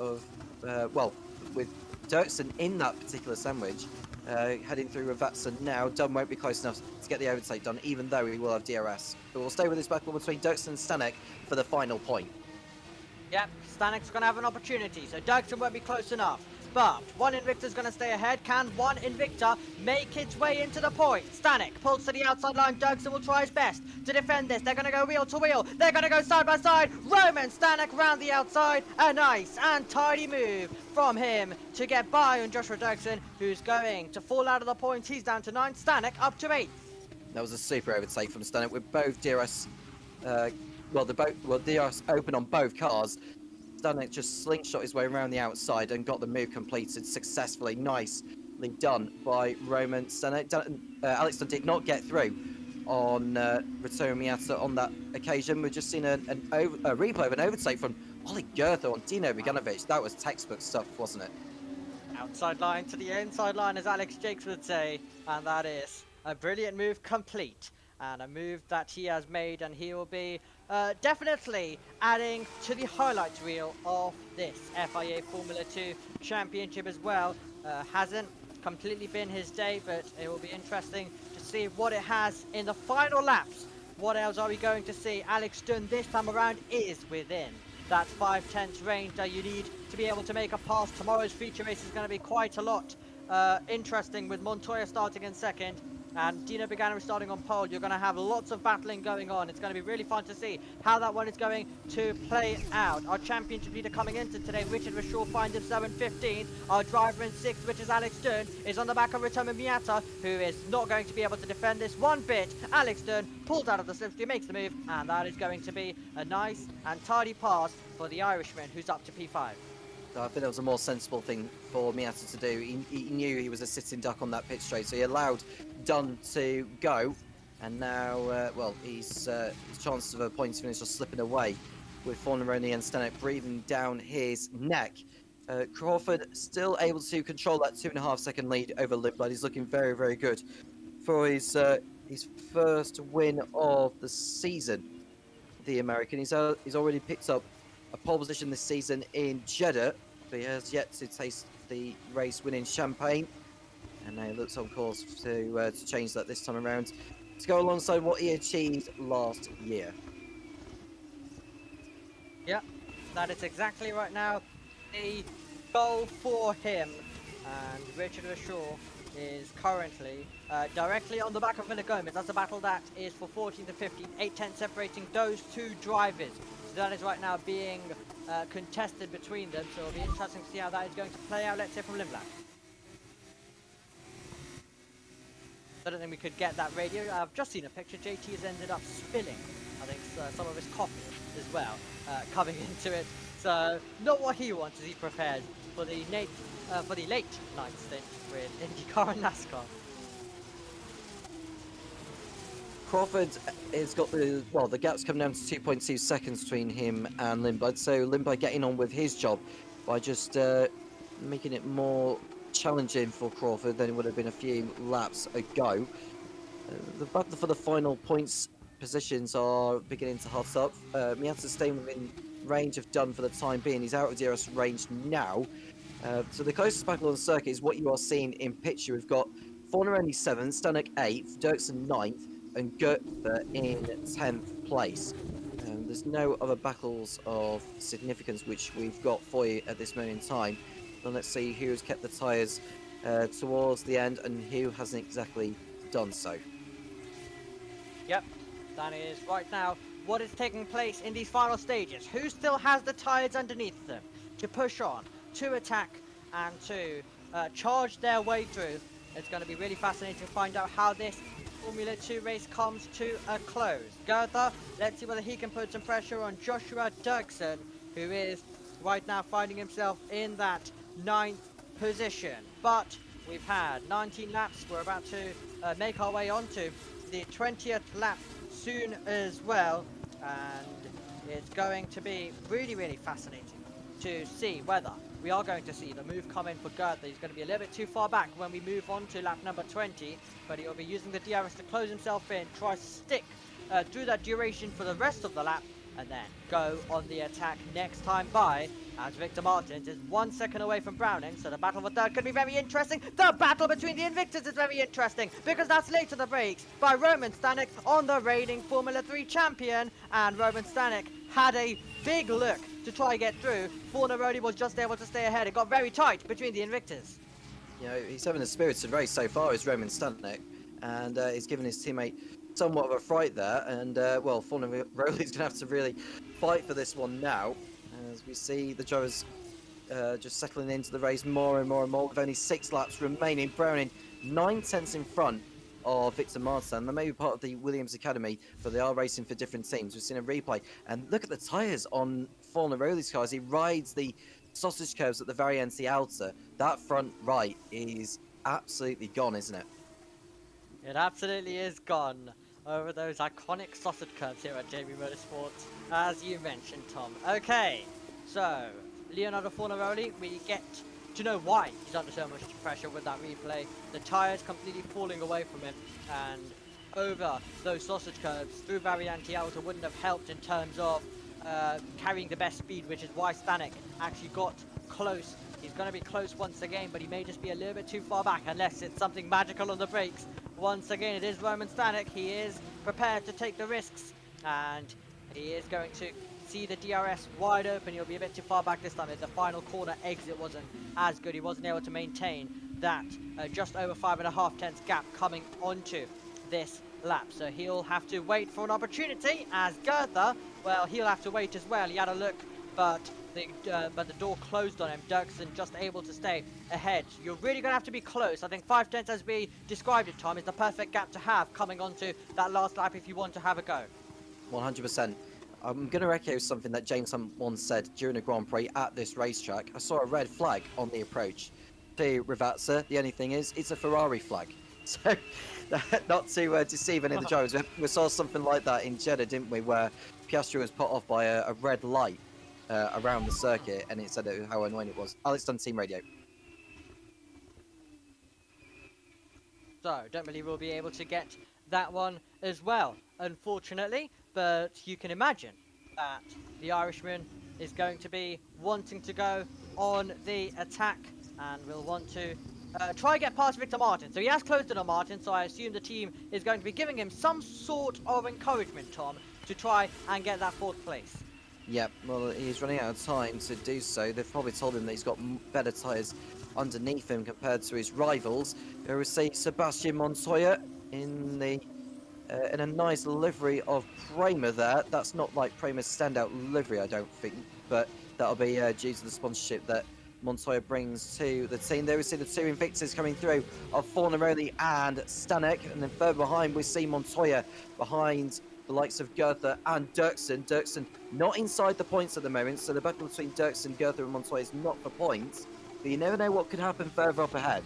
Dirksen in that particular sandwich. Heading through Ravazza now. Dunn won't be close enough to get the overtake done, even though he will have DRS. But we'll stay with this battle between Dirksen and Stanek for the final point.
Yep, Stanek's going to have an opportunity, so Dirksen won't be close enough. But one Invictor's going to stay ahead. Can one Invictor make its way into the point? Stanek pulls to the outside line. Dirksen will try his best to defend this. They're going to go wheel to wheel. They're going to go side by side. Roman Stanek round the outside. A nice and tidy move from him to get by on Joshua Dirksen, who's going to fall out of the points. He's down to 9. Stanek up to 8.
That was a super overtake from Stanek with both DRS. DRS open on both cars. Stanek just slingshot his way around the outside and got the move completed successfully. Nicely done by Roman Stanek. Alex Dunn did not get through on Ritomo Miata on that occasion. We've just seen a replay of an overtake from Ollie Goethe on Dino Bogdanovic. That was textbook stuff, wasn't it?
Outside line to the inside line, as Alex Jakes would say, and that is a brilliant move complete, and a move that he has made, and he will be definitely adding to the highlights reel of this FIA Formula 2 Championship as well. Hasn't completely been his day, but it will be interesting to see what it has in the final laps. What else are we going to see? Alex Dunn this time around is within that 5/10 range that you need to be able to make a pass. Tomorrow's feature race is going to be quite a lot interesting, with Montoya starting in 2nd and Dino Begano is starting on pole. You're going to have lots of battling going on. It's going to be really fun to see how that one is going to play out. Our championship leader coming into today, Richard Rashaw, finds himself in 15th. Our driver in 6th, which is Alex Stern, is on the back of Ritomo Miata, who is not going to be able to defend this one bit. Alex Stern pulls out of the slipstream, makes the move, and that is going to be a nice and tidy pass for the Irishman, who's up to P5.
So I think that was a more sensible thing for Miata to do. He knew he was a sitting duck on that pit straight, so he allowed Dunn to go. And now, well, his chances of a points finish are slipping away, with Forneroni and Stanek breathing down his neck. Crawford still able to control that 2.5 second lead over Lindblad. He's looking very, very good for his first win of the season. The American, he's already picked up a pole position this season in Jeddah, but he has yet to taste the race winning champagne, and now he looks on course to change that this time around, to go alongside what he achieved last year.
Yep, that is exactly right now the goal for him, and Richard Rashaw is currently directly on the back of Villa Gomez. That's a battle that is for 14 to 15, 8-10 separating those two drivers. So that is right now being contested between them, so it'll be interesting to see how that is going to play out, let's say, from Lindblad. I don't think we could get that radio. I've just seen a picture. JT has ended up spilling, I think, some of his coffee as well, coming into it. So not what he wants as he prepared for the late night stint with IndyCar and NASCAR.
Crawford has got the gap's come down to 2.2 seconds between him and Lindblad, so Lindblad getting on with his job by just making it more challenging for Crawford than it would have been a few laps ago. The battle for the final points positions are beginning to hot up. Miata's staying within range of Dunn for the time being. He's out of DRS range now. So the closest battle on the circuit is what you are seeing in picture. We've got Forneroni 7th, Stanek 8th, Dirksen 9th, and Goethe in 10th place. There's no other battles of significance which we've got for you at this moment in time. And let's see who's kept the tyres towards the end and who hasn't exactly done so.
Yep, that is right now what is taking place in these final stages. Who still has the tyres underneath them to push on, to attack, and to charge their way through? It's going to be really fascinating to find out how this Formula 2 race comes to a close. Goethe, let's see whether he can put some pressure on Joshua Dirksen, who is right now finding himself in that 9th position. But we've had 19 laps. We're about to make our way onto the 20th lap soon as well, and it's going to be really, really fascinating to see whether we are going to see the move come in for Goethe. He's going to be a little bit too far back when we move on to lap number 20, but he'll be using the DRS to close himself in, try to stick through that duration for the rest of the lap, and then go on the attack next time by, as Victor Martins is 1 second away from Browning. So the battle for third could be very interesting. The battle between the Invictus is very interesting, because that's late to the brakes by Roman Stanek on the reigning Formula 3 champion, and Roman Stanek had a big look to try and get through. Forneroni was just able to stay ahead. It got very tight between the Invictus.
You know, he's having a spirited race so far, is Roman Stanek, and he's given his teammate somewhat of a fright there, and well, Forneroni's going to have to really fight for this one now, as we see the drivers just settling into the race more and more and more, with only 6 laps remaining. Browning 9 tenths in front of Victor Martin. They may be part of the Williams Academy, but they are racing for different teams. We've seen a replay, and look at the tyres on Forneroli's car as he rides the sausage curves at the very end of the outer. That front right is absolutely gone, isn't it?
It absolutely is gone over those iconic sausage curves here at JB Motorsports, as you mentioned, Tom. Okay, so Leonardo Forneroli, we get to know why he's under so much pressure with that replay. The tyres completely falling away from him, and over those sausage curves through Variante Alta wouldn't have helped in terms of carrying the best speed, which is why Stanek actually got close. He's going to be close once again, but he may just be a little bit too far back unless it's something magical on the brakes. Once again, it is Roman Stanek. He is prepared to take the risks, and he is going to see the DRS wide open. He'll be a bit too far back this time. The final corner exit wasn't as good. He wasn't able to maintain that just over 5.5 tenths gap coming onto this lap. So he'll have to wait for an opportunity, as Goethe, well, he'll have to wait as well. He had a look, but the door closed on him. Dirksen just able to stay ahead. You're really going to have to be close. I think 5 tenths, as we described it, Tom, is the perfect gap to have coming onto that last lap if you want to have a go.
100%. I'm going to echo something that James Hunt once said during a Grand Prix at this racetrack. I saw a red flag on the approach to Ravazza. The only thing is, it's a Ferrari flag. So, not to deceive any of the drivers. We saw something like that in Jeddah, didn't we, where Piastri was put off by a red light around the circuit, and it said how annoying it was. Alex done team radio.
So, don't believe we'll be able to get that one as well, unfortunately. But you can imagine that the Irishman is going to be wanting to go on the attack and will want to try and get past Victor Martin. So he has closed in on Martin, so I assume the team is going to be giving him some sort of encouragement, Tom, to try and get that 4th place.
Yep, well, he's running out of time to do so. They've probably told him that he's got better tyres underneath him compared to his rivals. There is Sebastian Montoya in the in a nice livery of Prema there. That's not like Prema's standout livery, I don't think, but that'll be due to the sponsorship that Montoya brings to the team. There we see the 2 Invictus coming through of Fornaroli and Stanek, and then further behind we see Montoya behind the likes of Goethe and Dirksen. Dirksen not inside the points at the moment, so the battle between Dirksen, Goethe and Montoya is not for points, but you never know what could happen further up ahead.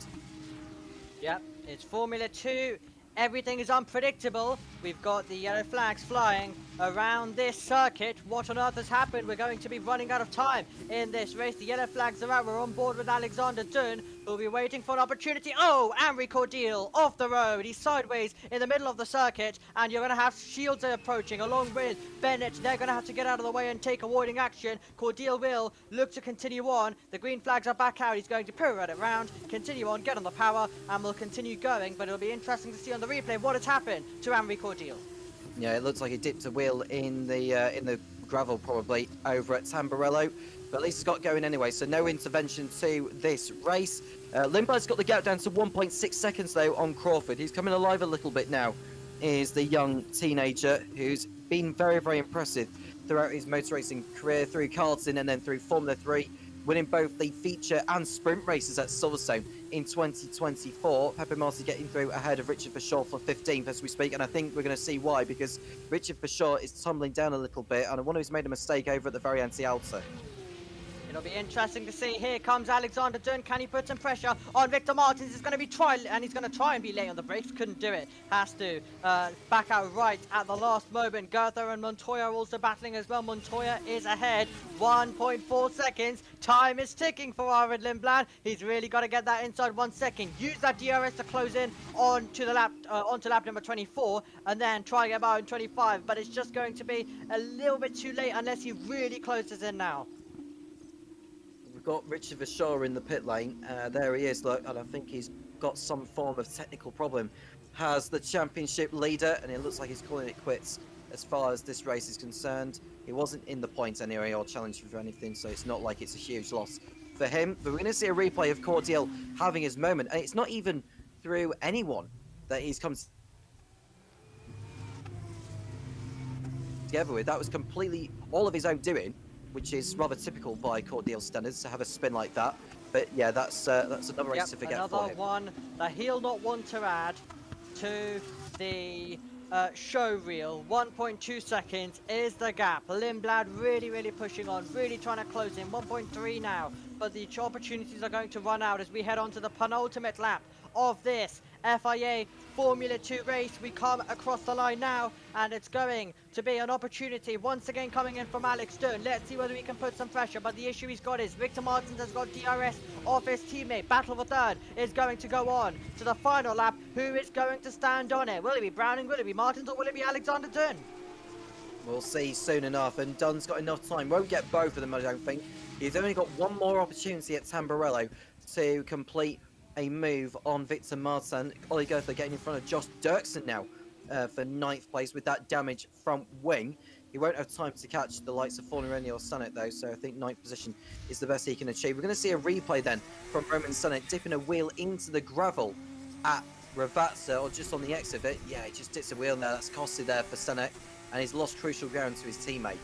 Yep, it's Formula 2. Everything is unpredictable. We've got the yellow flags flying around this circuit. What on earth has happened? We're going to be running out of time in this race. The yellow flags are out. We're on board with Alexander Dunn, who'll be waiting for an opportunity. Oh, Henry Cordial off the road. He's sideways in the middle of the circuit, and you're going to have Shields approaching along with Bennett. They're going to have to get out of the way and take avoiding action. Cordial will look to continue on. The green flags are back out. He's going to pirouette it round, continue on, get on the power, and we'll continue going. But it'll be interesting to see on the replay what has happened to Henry Cordial.
Yeah, it looks like he dipped a wheel in the gravel probably over at Tamburello, but at least he's got going anyway, so no intervention to this race. Lindblad's got the gap down to 1.6 seconds though on Crawford. He's coming alive a little bit now, is the young teenager who's been very, very impressive throughout his motor racing career, through karting and then through Formula 3, winning both the feature and sprint races at Silverstone in 2024. Pepe Marti getting through ahead of Richard Verschoor for 15th as we speak, and I think we're going to see why, because Richard Verschoor is tumbling down a little bit, and I wonder who's made a mistake over at the very anti-alta.
It'll be interesting to see. Here comes Alexander Dunn. Can he put some pressure on Victor Martins? He's going to be he's going to try and be late on the brakes. Couldn't do it. Has to back out right at the last moment. Goethe and Montoya are also battling as well. Montoya is ahead. 1.4 seconds. Time is ticking for Arvid Lindblad. He's really got to get that inside 1 second. Use that DRS to close in onto lap number 24, and then try and get out in 25. But it's just going to be a little bit too late unless he really closes in now.
We've got Richard Verschoor in the pit lane. There he is, look, and I think he's got some form of technical problem. Has the championship leader, and it looks like he's calling it quits as far as this race is concerned. He wasn't in the points anyway or challenged for anything, so it's not like it's a huge loss for him. But we're going to see a replay of Cordial having his moment, and it's not even through anyone that he's come together with. That was completely all of his own doing, which is rather typical by Cordial standards to have a spin like that. But yeah, that's another race to forget for him.
Another one that he'll not want to add to the show reel. 1.2 seconds is the gap. Lindblad really pushing on, really trying to close in. 1.3 now, but the opportunities are going to run out as we head on to the penultimate lap of this FIA Formula 2 race. We come across the line now, and it's going to be an opportunity once again coming in from Alex Dunn. Let's see whether we can put some pressure, but the issue he's got is Victor Martins has got DRS off his teammate. Battle for third is going to go on to the final lap. Who is going to stand on it? Will it be Browning, will it be Martins, or will it be Alexander Dunn?
We'll see soon enough, and Dunn's got enough time. Won't get both of them, I don't think. He's only got one more opportunity at Tamburello to complete a move on Victor Martin. Ollie Goethe getting in front of Josh Dirksen now for 9th place with that damaged front wing. He won't have time to catch the likes of Fornarelli or Sunek though, so I think 9th position is the best he can achieve. We're going to see a replay then from Roman Sunek dipping a wheel into the gravel at Ravazza, or just on the exit of it. Yeah, he just dips a wheel there. That's costly there for Sunek, and he's lost crucial ground to his teammate.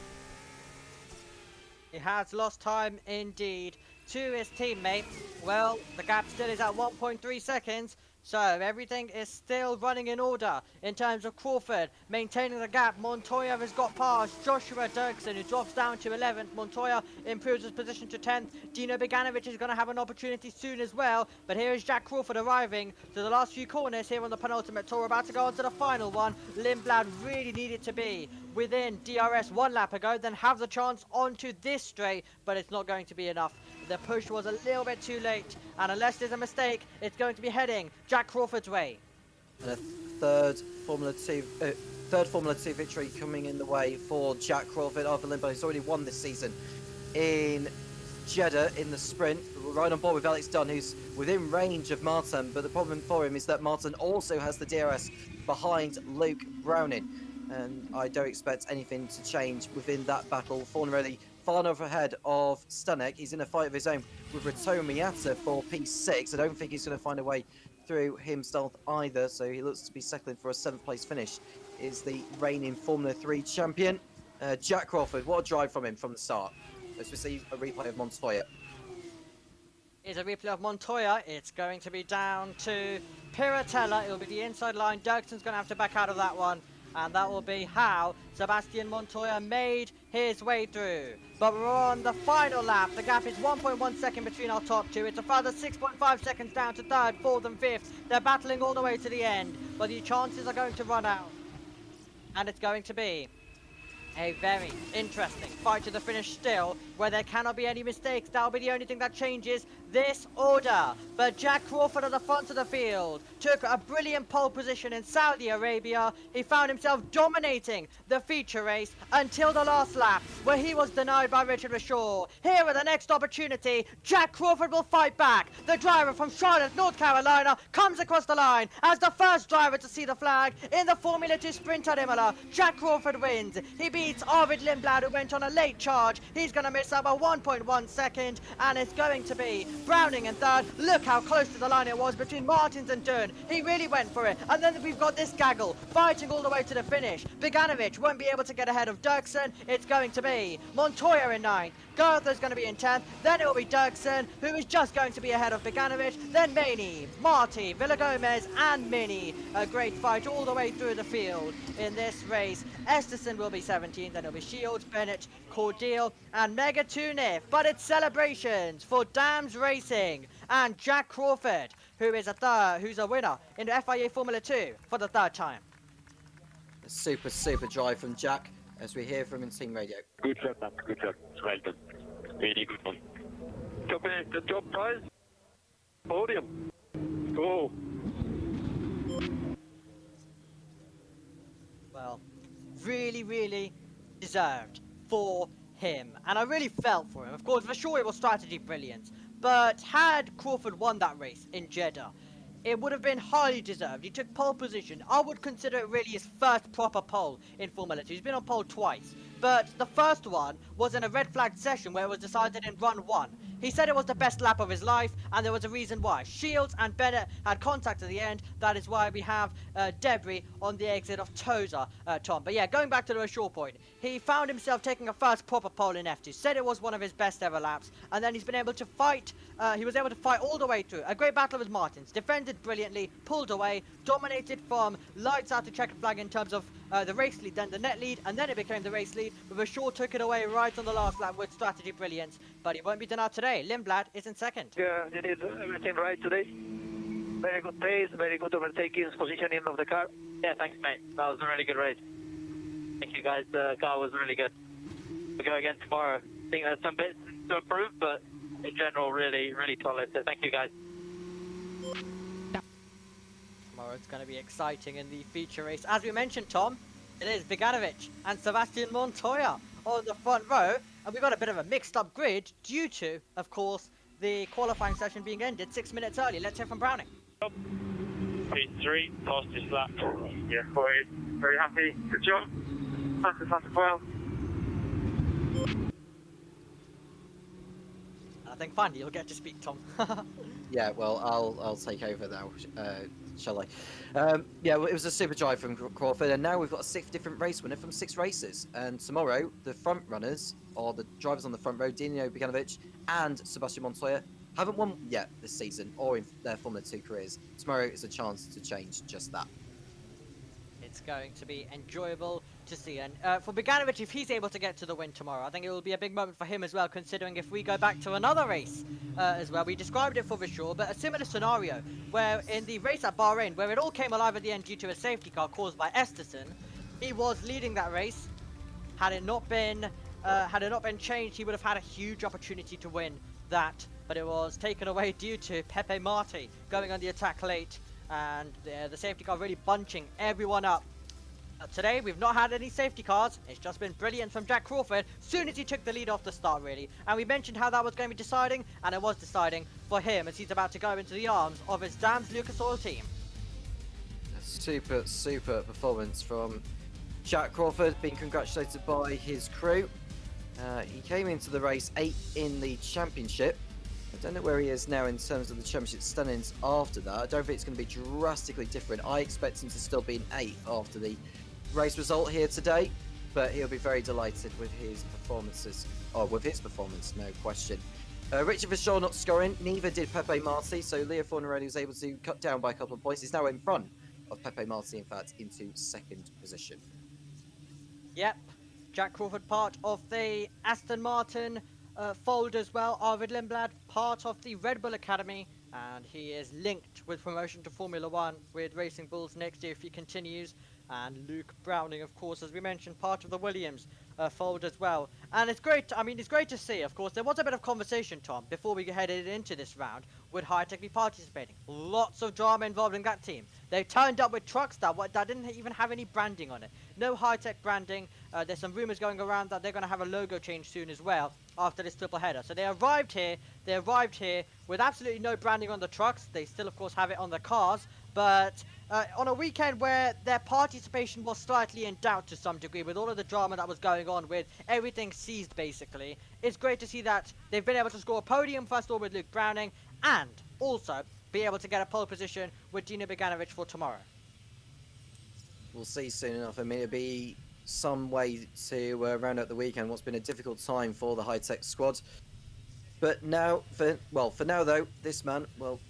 He has lost time indeed to his teammate. Well, the gap still is at 1.3 seconds. So everything is still running in order in terms of Crawford maintaining the gap. Montoya has got past Joshua Dirksen, who drops down to 11th. Montoya improves his position to 10th. Dino Beganovic is going to have an opportunity soon as well. But here is Jack Crawford arriving to the last few corners here on the penultimate tour. About to go on to the final one. Lindblad really needed to be within DRS 1 lap ago, then have the chance onto this straight, but it's not going to be enough. The push was a little bit too late, and unless there's a mistake, it's going to be heading Jack Crawford's way.
And a third Formula 2 victory coming in the way for Jack Crawford. Arthur Lindblad, who's already won this season in Jeddah in the sprint. We're right on board with Alex Dunn, who's within range of Martin, but the problem for him is that Martin also has the DRS behind Luke Browning, and I don't expect anything to change within that battle. Fornarelli far enough ahead of Stanek. He's in a fight of his own with Rito Miata for P6. I don't think he's going to find a way through himself either, so he looks to be settling for a 7th place finish. Is the reigning Formula 3 champion. Jack Crawford, what a drive from him from the start. Let's receive a replay of Montoya.
Here's a replay of Montoya. It's going to be down to Piratella. It'll be the inside line. Dirksen's going to have to back out of that one. And that will be how Sebastian Montoya made his way through. But we're on the final lap. The gap is 1.1 second between our top two. It's a further 6.5 seconds down to 3rd, 4th and 5th. They're battling all the way to the end, but the chances are going to run out. And it's going to be a very interesting fight to the finish still, where there cannot be any mistakes. That'll be the only thing that changes this order. But Jack Crawford at the front of the field took a brilliant pole position in Saudi Arabia. He found himself dominating the feature race until the last lap, where he was denied by Richard Rashaw. Here at the next opportunity, Jack Crawford will fight back. The driver from Charlotte, North Carolina, comes across the line as the first driver to see the flag in the Formula 2 sprint at Imola. Jack Crawford wins. He beats Arvid Lindblad, who went on a late charge. He's going to miss up by 1.1 second, and it's going to be Browning in 3rd. Look how close to the line it was between Martins and Dunn. He really went for it. And then we've got this gaggle fighting all the way to the finish. Beganovic won't be able to get ahead of Dirksen. It's going to be Montoya in 9th. Goether's going to be in 10th. Then it will be Dirksen, who is just going to be ahead of Beganovic. Then Maney, Marty, Villagomez and Mini. A great fight all the way through the field in this race. Esterson will be 17th. Then it'll be Shields, Bennett, Cordeal and Mega Tunif. But it's celebrations for Dams Racing and Jack Crawford, who's a winner in the FIA Formula 2 for the 3rd time.
A super drive from Jack, as we hear from him in team radio.
Good job, man. Good job. Well done. Really good one. The job prize. Podium. Go.
Well, really deserved for him, and I really felt for him. Of course, for sure it was strategy brilliance, but had Crawford won that race in Jeddah, it would have been highly deserved. He took pole position. I would consider it really his first proper pole in Formula 2. He's been on pole twice, but the first one was in a red flagged session where it was decided in run 1. He said it was the best lap of his life, and there was a reason why. Shields and Bennett had contact at the end. That is why we have debris on the exit of Toza, Tom. But yeah, going back to the short point, he found himself taking a first proper pole in F2. Said it was one of his best ever laps, and then he's been able to fight. He was able to fight all the way through. A great battle with Martins. Defended brilliantly, pulled away, dominated from lights out to checkered flag in terms of the race lead, then the net lead, and then it became the race lead. But Rashaw took it away right on the last lap with strategy brilliance. But he won't be denied today. Lindblad is in 2nd.
Yeah, you did everything right today. Very good pace, very good overtaking, positioning of the car.
Yeah, thanks, mate. That was a really good race. Thank you, guys. The car was really good. We'll go again tomorrow. I think there's some bits to improve, but in general, really solid. So thank you, guys.
Tomorrow it's going to be exciting in the feature race. As we mentioned, Tom, it is Beganovic and Sebastian Montoya on the front row. And we've got a bit of a mixed up grid due to, of course, the qualifying session being ended 6 minutes early. Let's hear from Browning.
P3, fastest lap. Yeah, boys, very happy. Good job. Fastest lap as well.
I think finally you'll get to speak, Tom.
Yeah, well, I'll take over now, shall I? Yeah, well, it was a super drive from Crawford, and now we've got a 6 different race winner from 6 races. And tomorrow, the front runners, or the drivers on the front row, Dino Beganovic and Sebastian Montoya, haven't won yet this season, or in their Formula 2 careers. Tomorrow is a chance to change just that.
It's going to be enjoyable to see. And for Beganovic, if he's able to get to the win tomorrow, I think it will be a big moment for him as well, considering if we go back to another race as well. We described it for Vishal, but a similar scenario where in the race at Bahrain, where it all came alive at the end due to a safety car caused by Esterson, he was leading that race. Had it not been changed, he would have had a huge opportunity to win that, but it was taken away due to Pepe Marti going on the attack late, and the safety car really bunching everyone up. Today we've not had any safety cars. It's just been brilliant from Jack Crawford soon as he took the lead off the start, really. And we mentioned how that was going to be deciding, and it was deciding for him as he's about to go into the arms of his Dams Lucas Oil team.
A super performance from Jack Crawford, being congratulated by his crew. He came into the race 8th in the championship. I don't know where he is now in terms of the championship standings after that. I don't think it's going to be drastically different. I expect him to still be in 8th after the race result here today, but he'll be very delighted with his performances, or with his performance, no question. Richard Vishal not scoring, neither did Pepe Marti, so Leo Fornarelli was able to cut down by a couple of points. He's now in front of Pepe Marti, in fact, into 2nd position.
Yep, Jack Crawford part of the Aston Martin fold as well. Arvid Lindblad part of the Red Bull Academy, and he is linked with promotion to Formula 1 with Racing Bulls next year if he continues. And Luke Browning, of course, as we mentioned, part of the Williams fold as well. And it's great, it's great to see, of course. There was a bit of conversation, Tom, before we headed into this round, would Hi-Tech be participating? Lots of drama involved in that team. They turned up with trucks that didn't even have any branding on it. No Hi-Tech branding. There's some rumors going around that they're going to have a logo change soon as well after this triple header. So they arrived here with absolutely no branding on the trucks. They still, of course, have it on the cars, but on a weekend where their participation was slightly in doubt to some degree with all of the drama that was going on with everything seized basically, it's great to see that they've been able to score a podium first of all with Luke Browning and also be able to get a pole position with Dino Beganovic for tomorrow.
We'll see soon enough. I mean, it'll be some way to round out the weekend. What's been a difficult time for the Hi-Tech squad. But now, for now though, this man,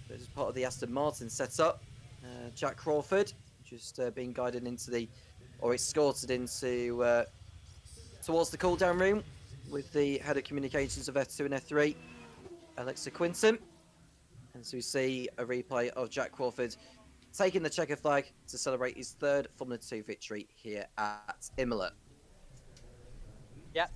is part of the Aston Martin setup. Jack Crawford, just being guided into or escorted into towards the cool-down room with the head of communications of F2 and F3, Alexa Quinton. And so we see a replay of Jack Crawford taking the checker flag to celebrate his 3rd Formula 2 victory here at Imola.
Yep.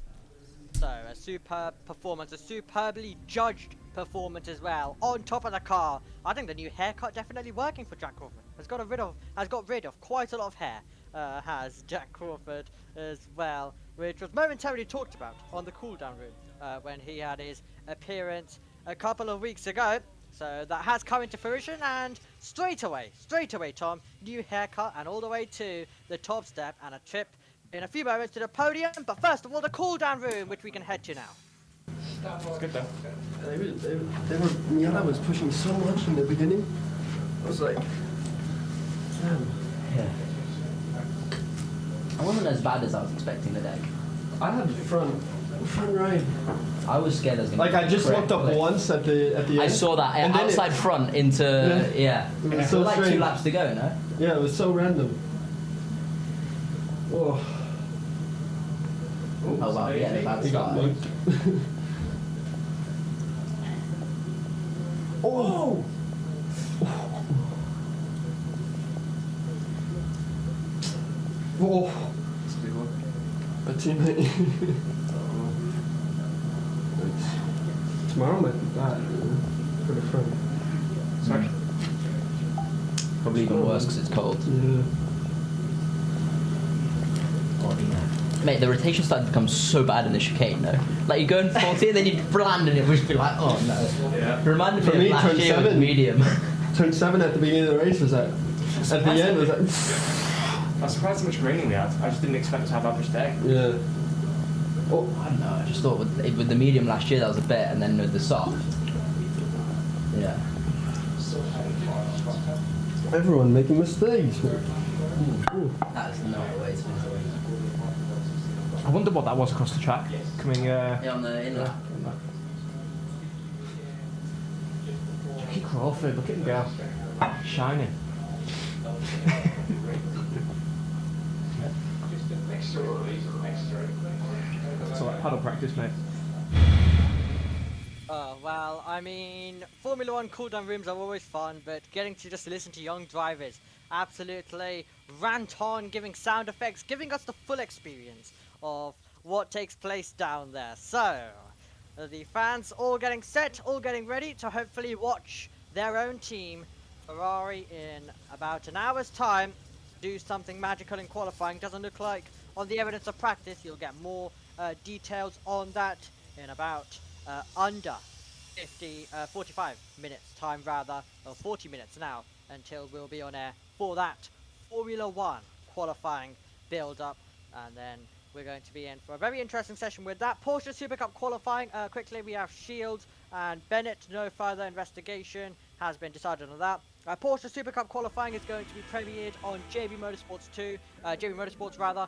So a superb performance, a superbly judged performance as well. On top of the car, I think the new haircut definitely working for Jack Crawford. Has got rid of quite a lot of hair. Has Jack Crawford as well, which was momentarily talked about on the cool-down room when he had his appearance a couple of weeks ago. So that has come into fruition, and straight away, Tom, new haircut and all the way to the top step and a trip in a few moments to the podium. But first of all, the cool-down room, which we can head to now.
It's good though. Miata was pushing so much in the beginning. I was like, damn.
Yeah. I wasn't as bad as I was expecting the deck.
I had front right.
I was scared I was gonna.
Like I just looked up once at the end.
I saw that
and
outside front into yeah.
It was
so like
strange.
2 laps to go, no?
Yeah, it was so random. Oh.
Oh wow, yeah, the bad
He got
start.
mugged. Oh! Oh! A teammate. Tomorrow might be bad for the front. Sorry.
Probably even worse because it's cold.
Yeah.
Oh, yeah. Mate, the rotation started to become so bad in the chicane, no? Like you go in 40 and then you land and it would be like, oh no.
Yeah.
It reminded
For
me
me,
of last
turn
year with
7.
medium.
Turn 7 at the beginning of the race was at At the end, I was like,
I was surprised how much graining we had. I just didn't expect to have that much day.
yeah.
Oh, I don't know. I just thought with the medium last year that was a bit, and then with the soft. Yeah.
Everyone making mistakes.
That is not the way to do it.
I wonder what that was across the track. Coming,
Yeah, on the inlet.
Jackie Crawford, look at him go. Shining. So like paddle practice, mate.
Well, I mean, Formula 1 cooldown rooms are always fun, but getting to just listen to young drivers absolutely rant on, giving sound effects, giving us the full experience of what takes place down there. So, the fans all getting set, all getting ready to hopefully watch their own team, Ferrari, in about an hour's time, do something magical in qualifying. Doesn't look like on the evidence of practice. You'll get more details on that in about under 45 minutes time rather, or 40 minutes now, until we'll be on air for that Formula 1 qualifying build up, and then we're going to be in for a very interesting session with that. Porsche Super Cup qualifying, quickly we have Shields and Bennett. No further investigation has been decided on that. Porsche Super Cup qualifying is going to be premiered on JBMotorsports 2, JBMotorsports rather.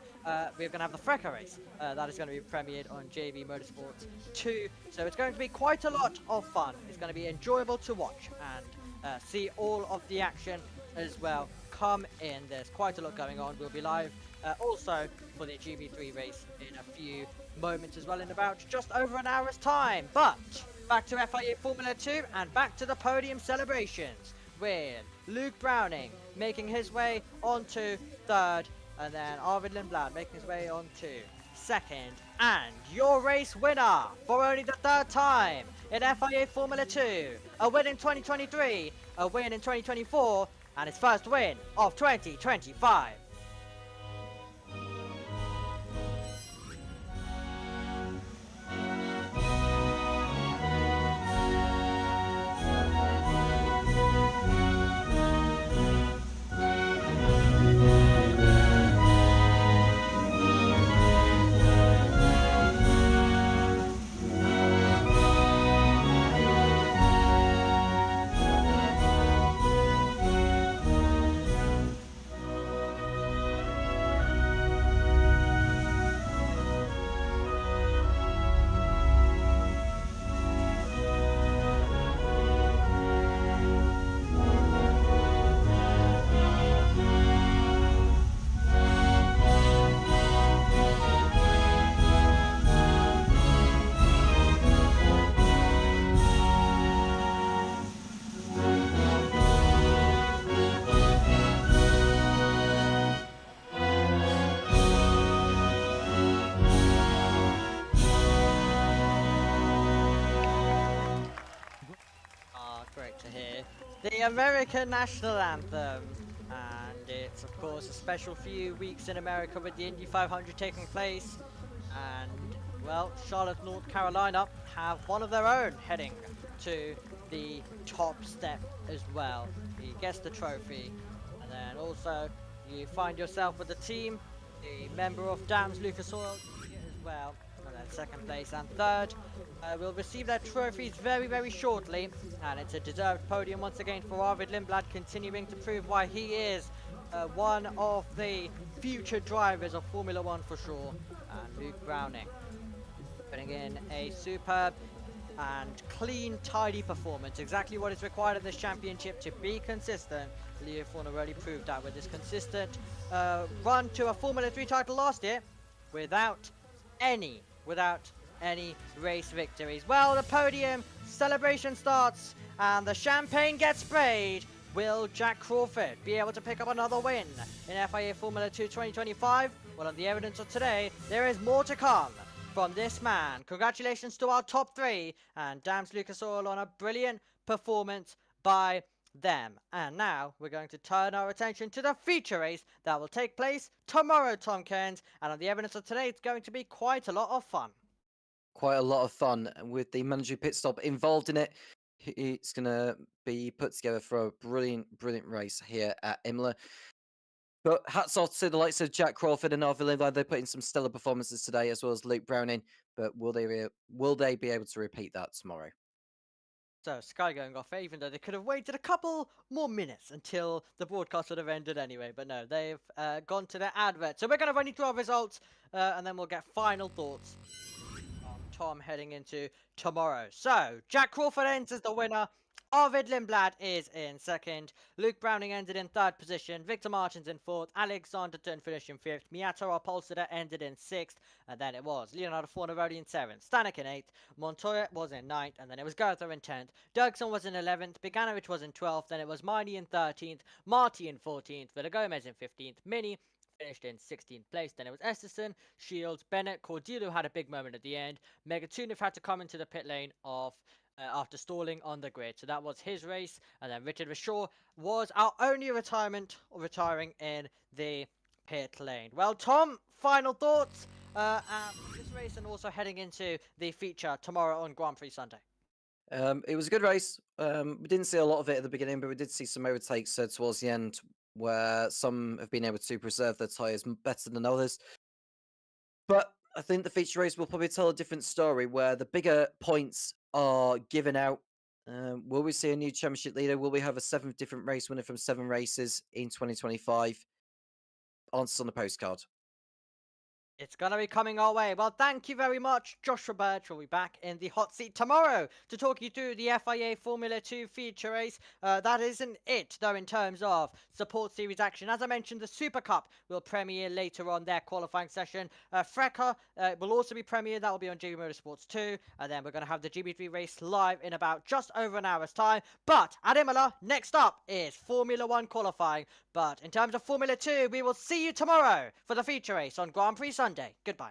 We're going to have the Freca race, that is going to be premiered on JBMotorsports 2. So it's going to be quite a lot of fun. It's going to be enjoyable to watch and see all of the action as well come in. There's quite a lot going on. We'll be live also for the GB3 race in a few moments as well, in about just over an hour's time. But back to FIA Formula 2 and back to the podium celebrations, with Luke Browning making his way onto third, and then Arvid Lindblad making his way onto second, and your race winner for only the third time in FIA Formula 2, a win in 2023, a win in 2024, and his first win of 2025. Great to hear. The American National Anthem, and it's of course a special few weeks in America with the Indy 500 taking place, and well, Charlotte, North Carolina have one of their own heading to the top step as well. He gets the trophy, and then also you find yourself with the team, the member of Dams Lucas Oil as well. Second place and third will receive their trophies very, very shortly, and it's a deserved podium once again for Arvid Lindblad, continuing to prove why he is one of the future drivers of Formula 1 for sure. And Luke Browning putting in a superb and clean, tidy performance, exactly what is required in this championship to be consistent. Leo Fornaroli proved that with his consistent run to a Formula 3 title last year without any race victories. Well, the podium celebration starts and the champagne gets sprayed. Will Jack Crawford be able to pick up another win in FIA Formula 2 2025? Well, on the evidence of today, there is more to come from this man. Congratulations to our top three, and Dams Lucas Oil on a brilliant performance by them. And now we're going to turn our attention to the feature race that will take place tomorrow, Tom Cairns, and on the evidence of today, it's going to be quite a lot of fun.
Quite a lot of fun with the mandatory pit stop involved in it. It's going to be put together for a brilliant race here at Imola. But hats off to the likes of Jack Crawford and Arthur Lindline. They put in some stellar performances today, as well as Luke Browning. But will they be able to repeat that tomorrow?
So Sky going off, even though they could have waited a couple more minutes until the broadcast would have ended anyway. But no, they've gone to their advert. So we're going to run you through our results, and then we'll get final thoughts from Tom heading into tomorrow. So Jack Crawford ends as the winner. Arvid Lindblad is in second. Luke Browning ended in third position. Victor Martins in fourth. Alexander Tun finished in fifth. Miato Polsida ended in sixth. And then it was Leonardo Fornavardi in seventh. Stanek in eighth. Montoya was in ninth. And then it was Gerther in 10th. Dirksen was in 11th. Biganovic was in 12th. Then it was Marnie in 13th. Marty in 14th. Villagomez in 15th. Mini finished in 16th place. Then it was Esterson, Shields, Bennett, Cordillo had a big moment at the end. Megatunov had to come into the pit lane after stalling on the grid. So that was his race. And then Richard Rashaw was our only retiring in the pit lane. Well, Tom, final thoughts on this race and also heading into the feature tomorrow on Grand Prix Sunday.
It was a good race. We didn't see a lot of it at the beginning, but we did see some overtakes towards the end where some have been able to preserve their tyres better than others. But I think the feature race will probably tell a different story where the bigger points are given out. Will we see a new championship leader? Will we have a 7th different race winner from 7 races in 2025? Answers on the postcard.
It's going to be coming our way. Well, thank you very much. Joshua Birch will be back in the hot seat tomorrow to talk you through the FIA Formula 2 feature race. That isn't it, though, in terms of support series action. As I mentioned, the Super Cup will premiere later on their qualifying session. Frecker will also be premiered. That will be on JBMotorsports 2. And then we're going to have the GB3 race live in about just over an hour's time. But at Imola, next up is Formula 1 qualifying. But in terms of Formula 2, we will see you tomorrow for the feature race on Grand Prix Sunday. Goodbye.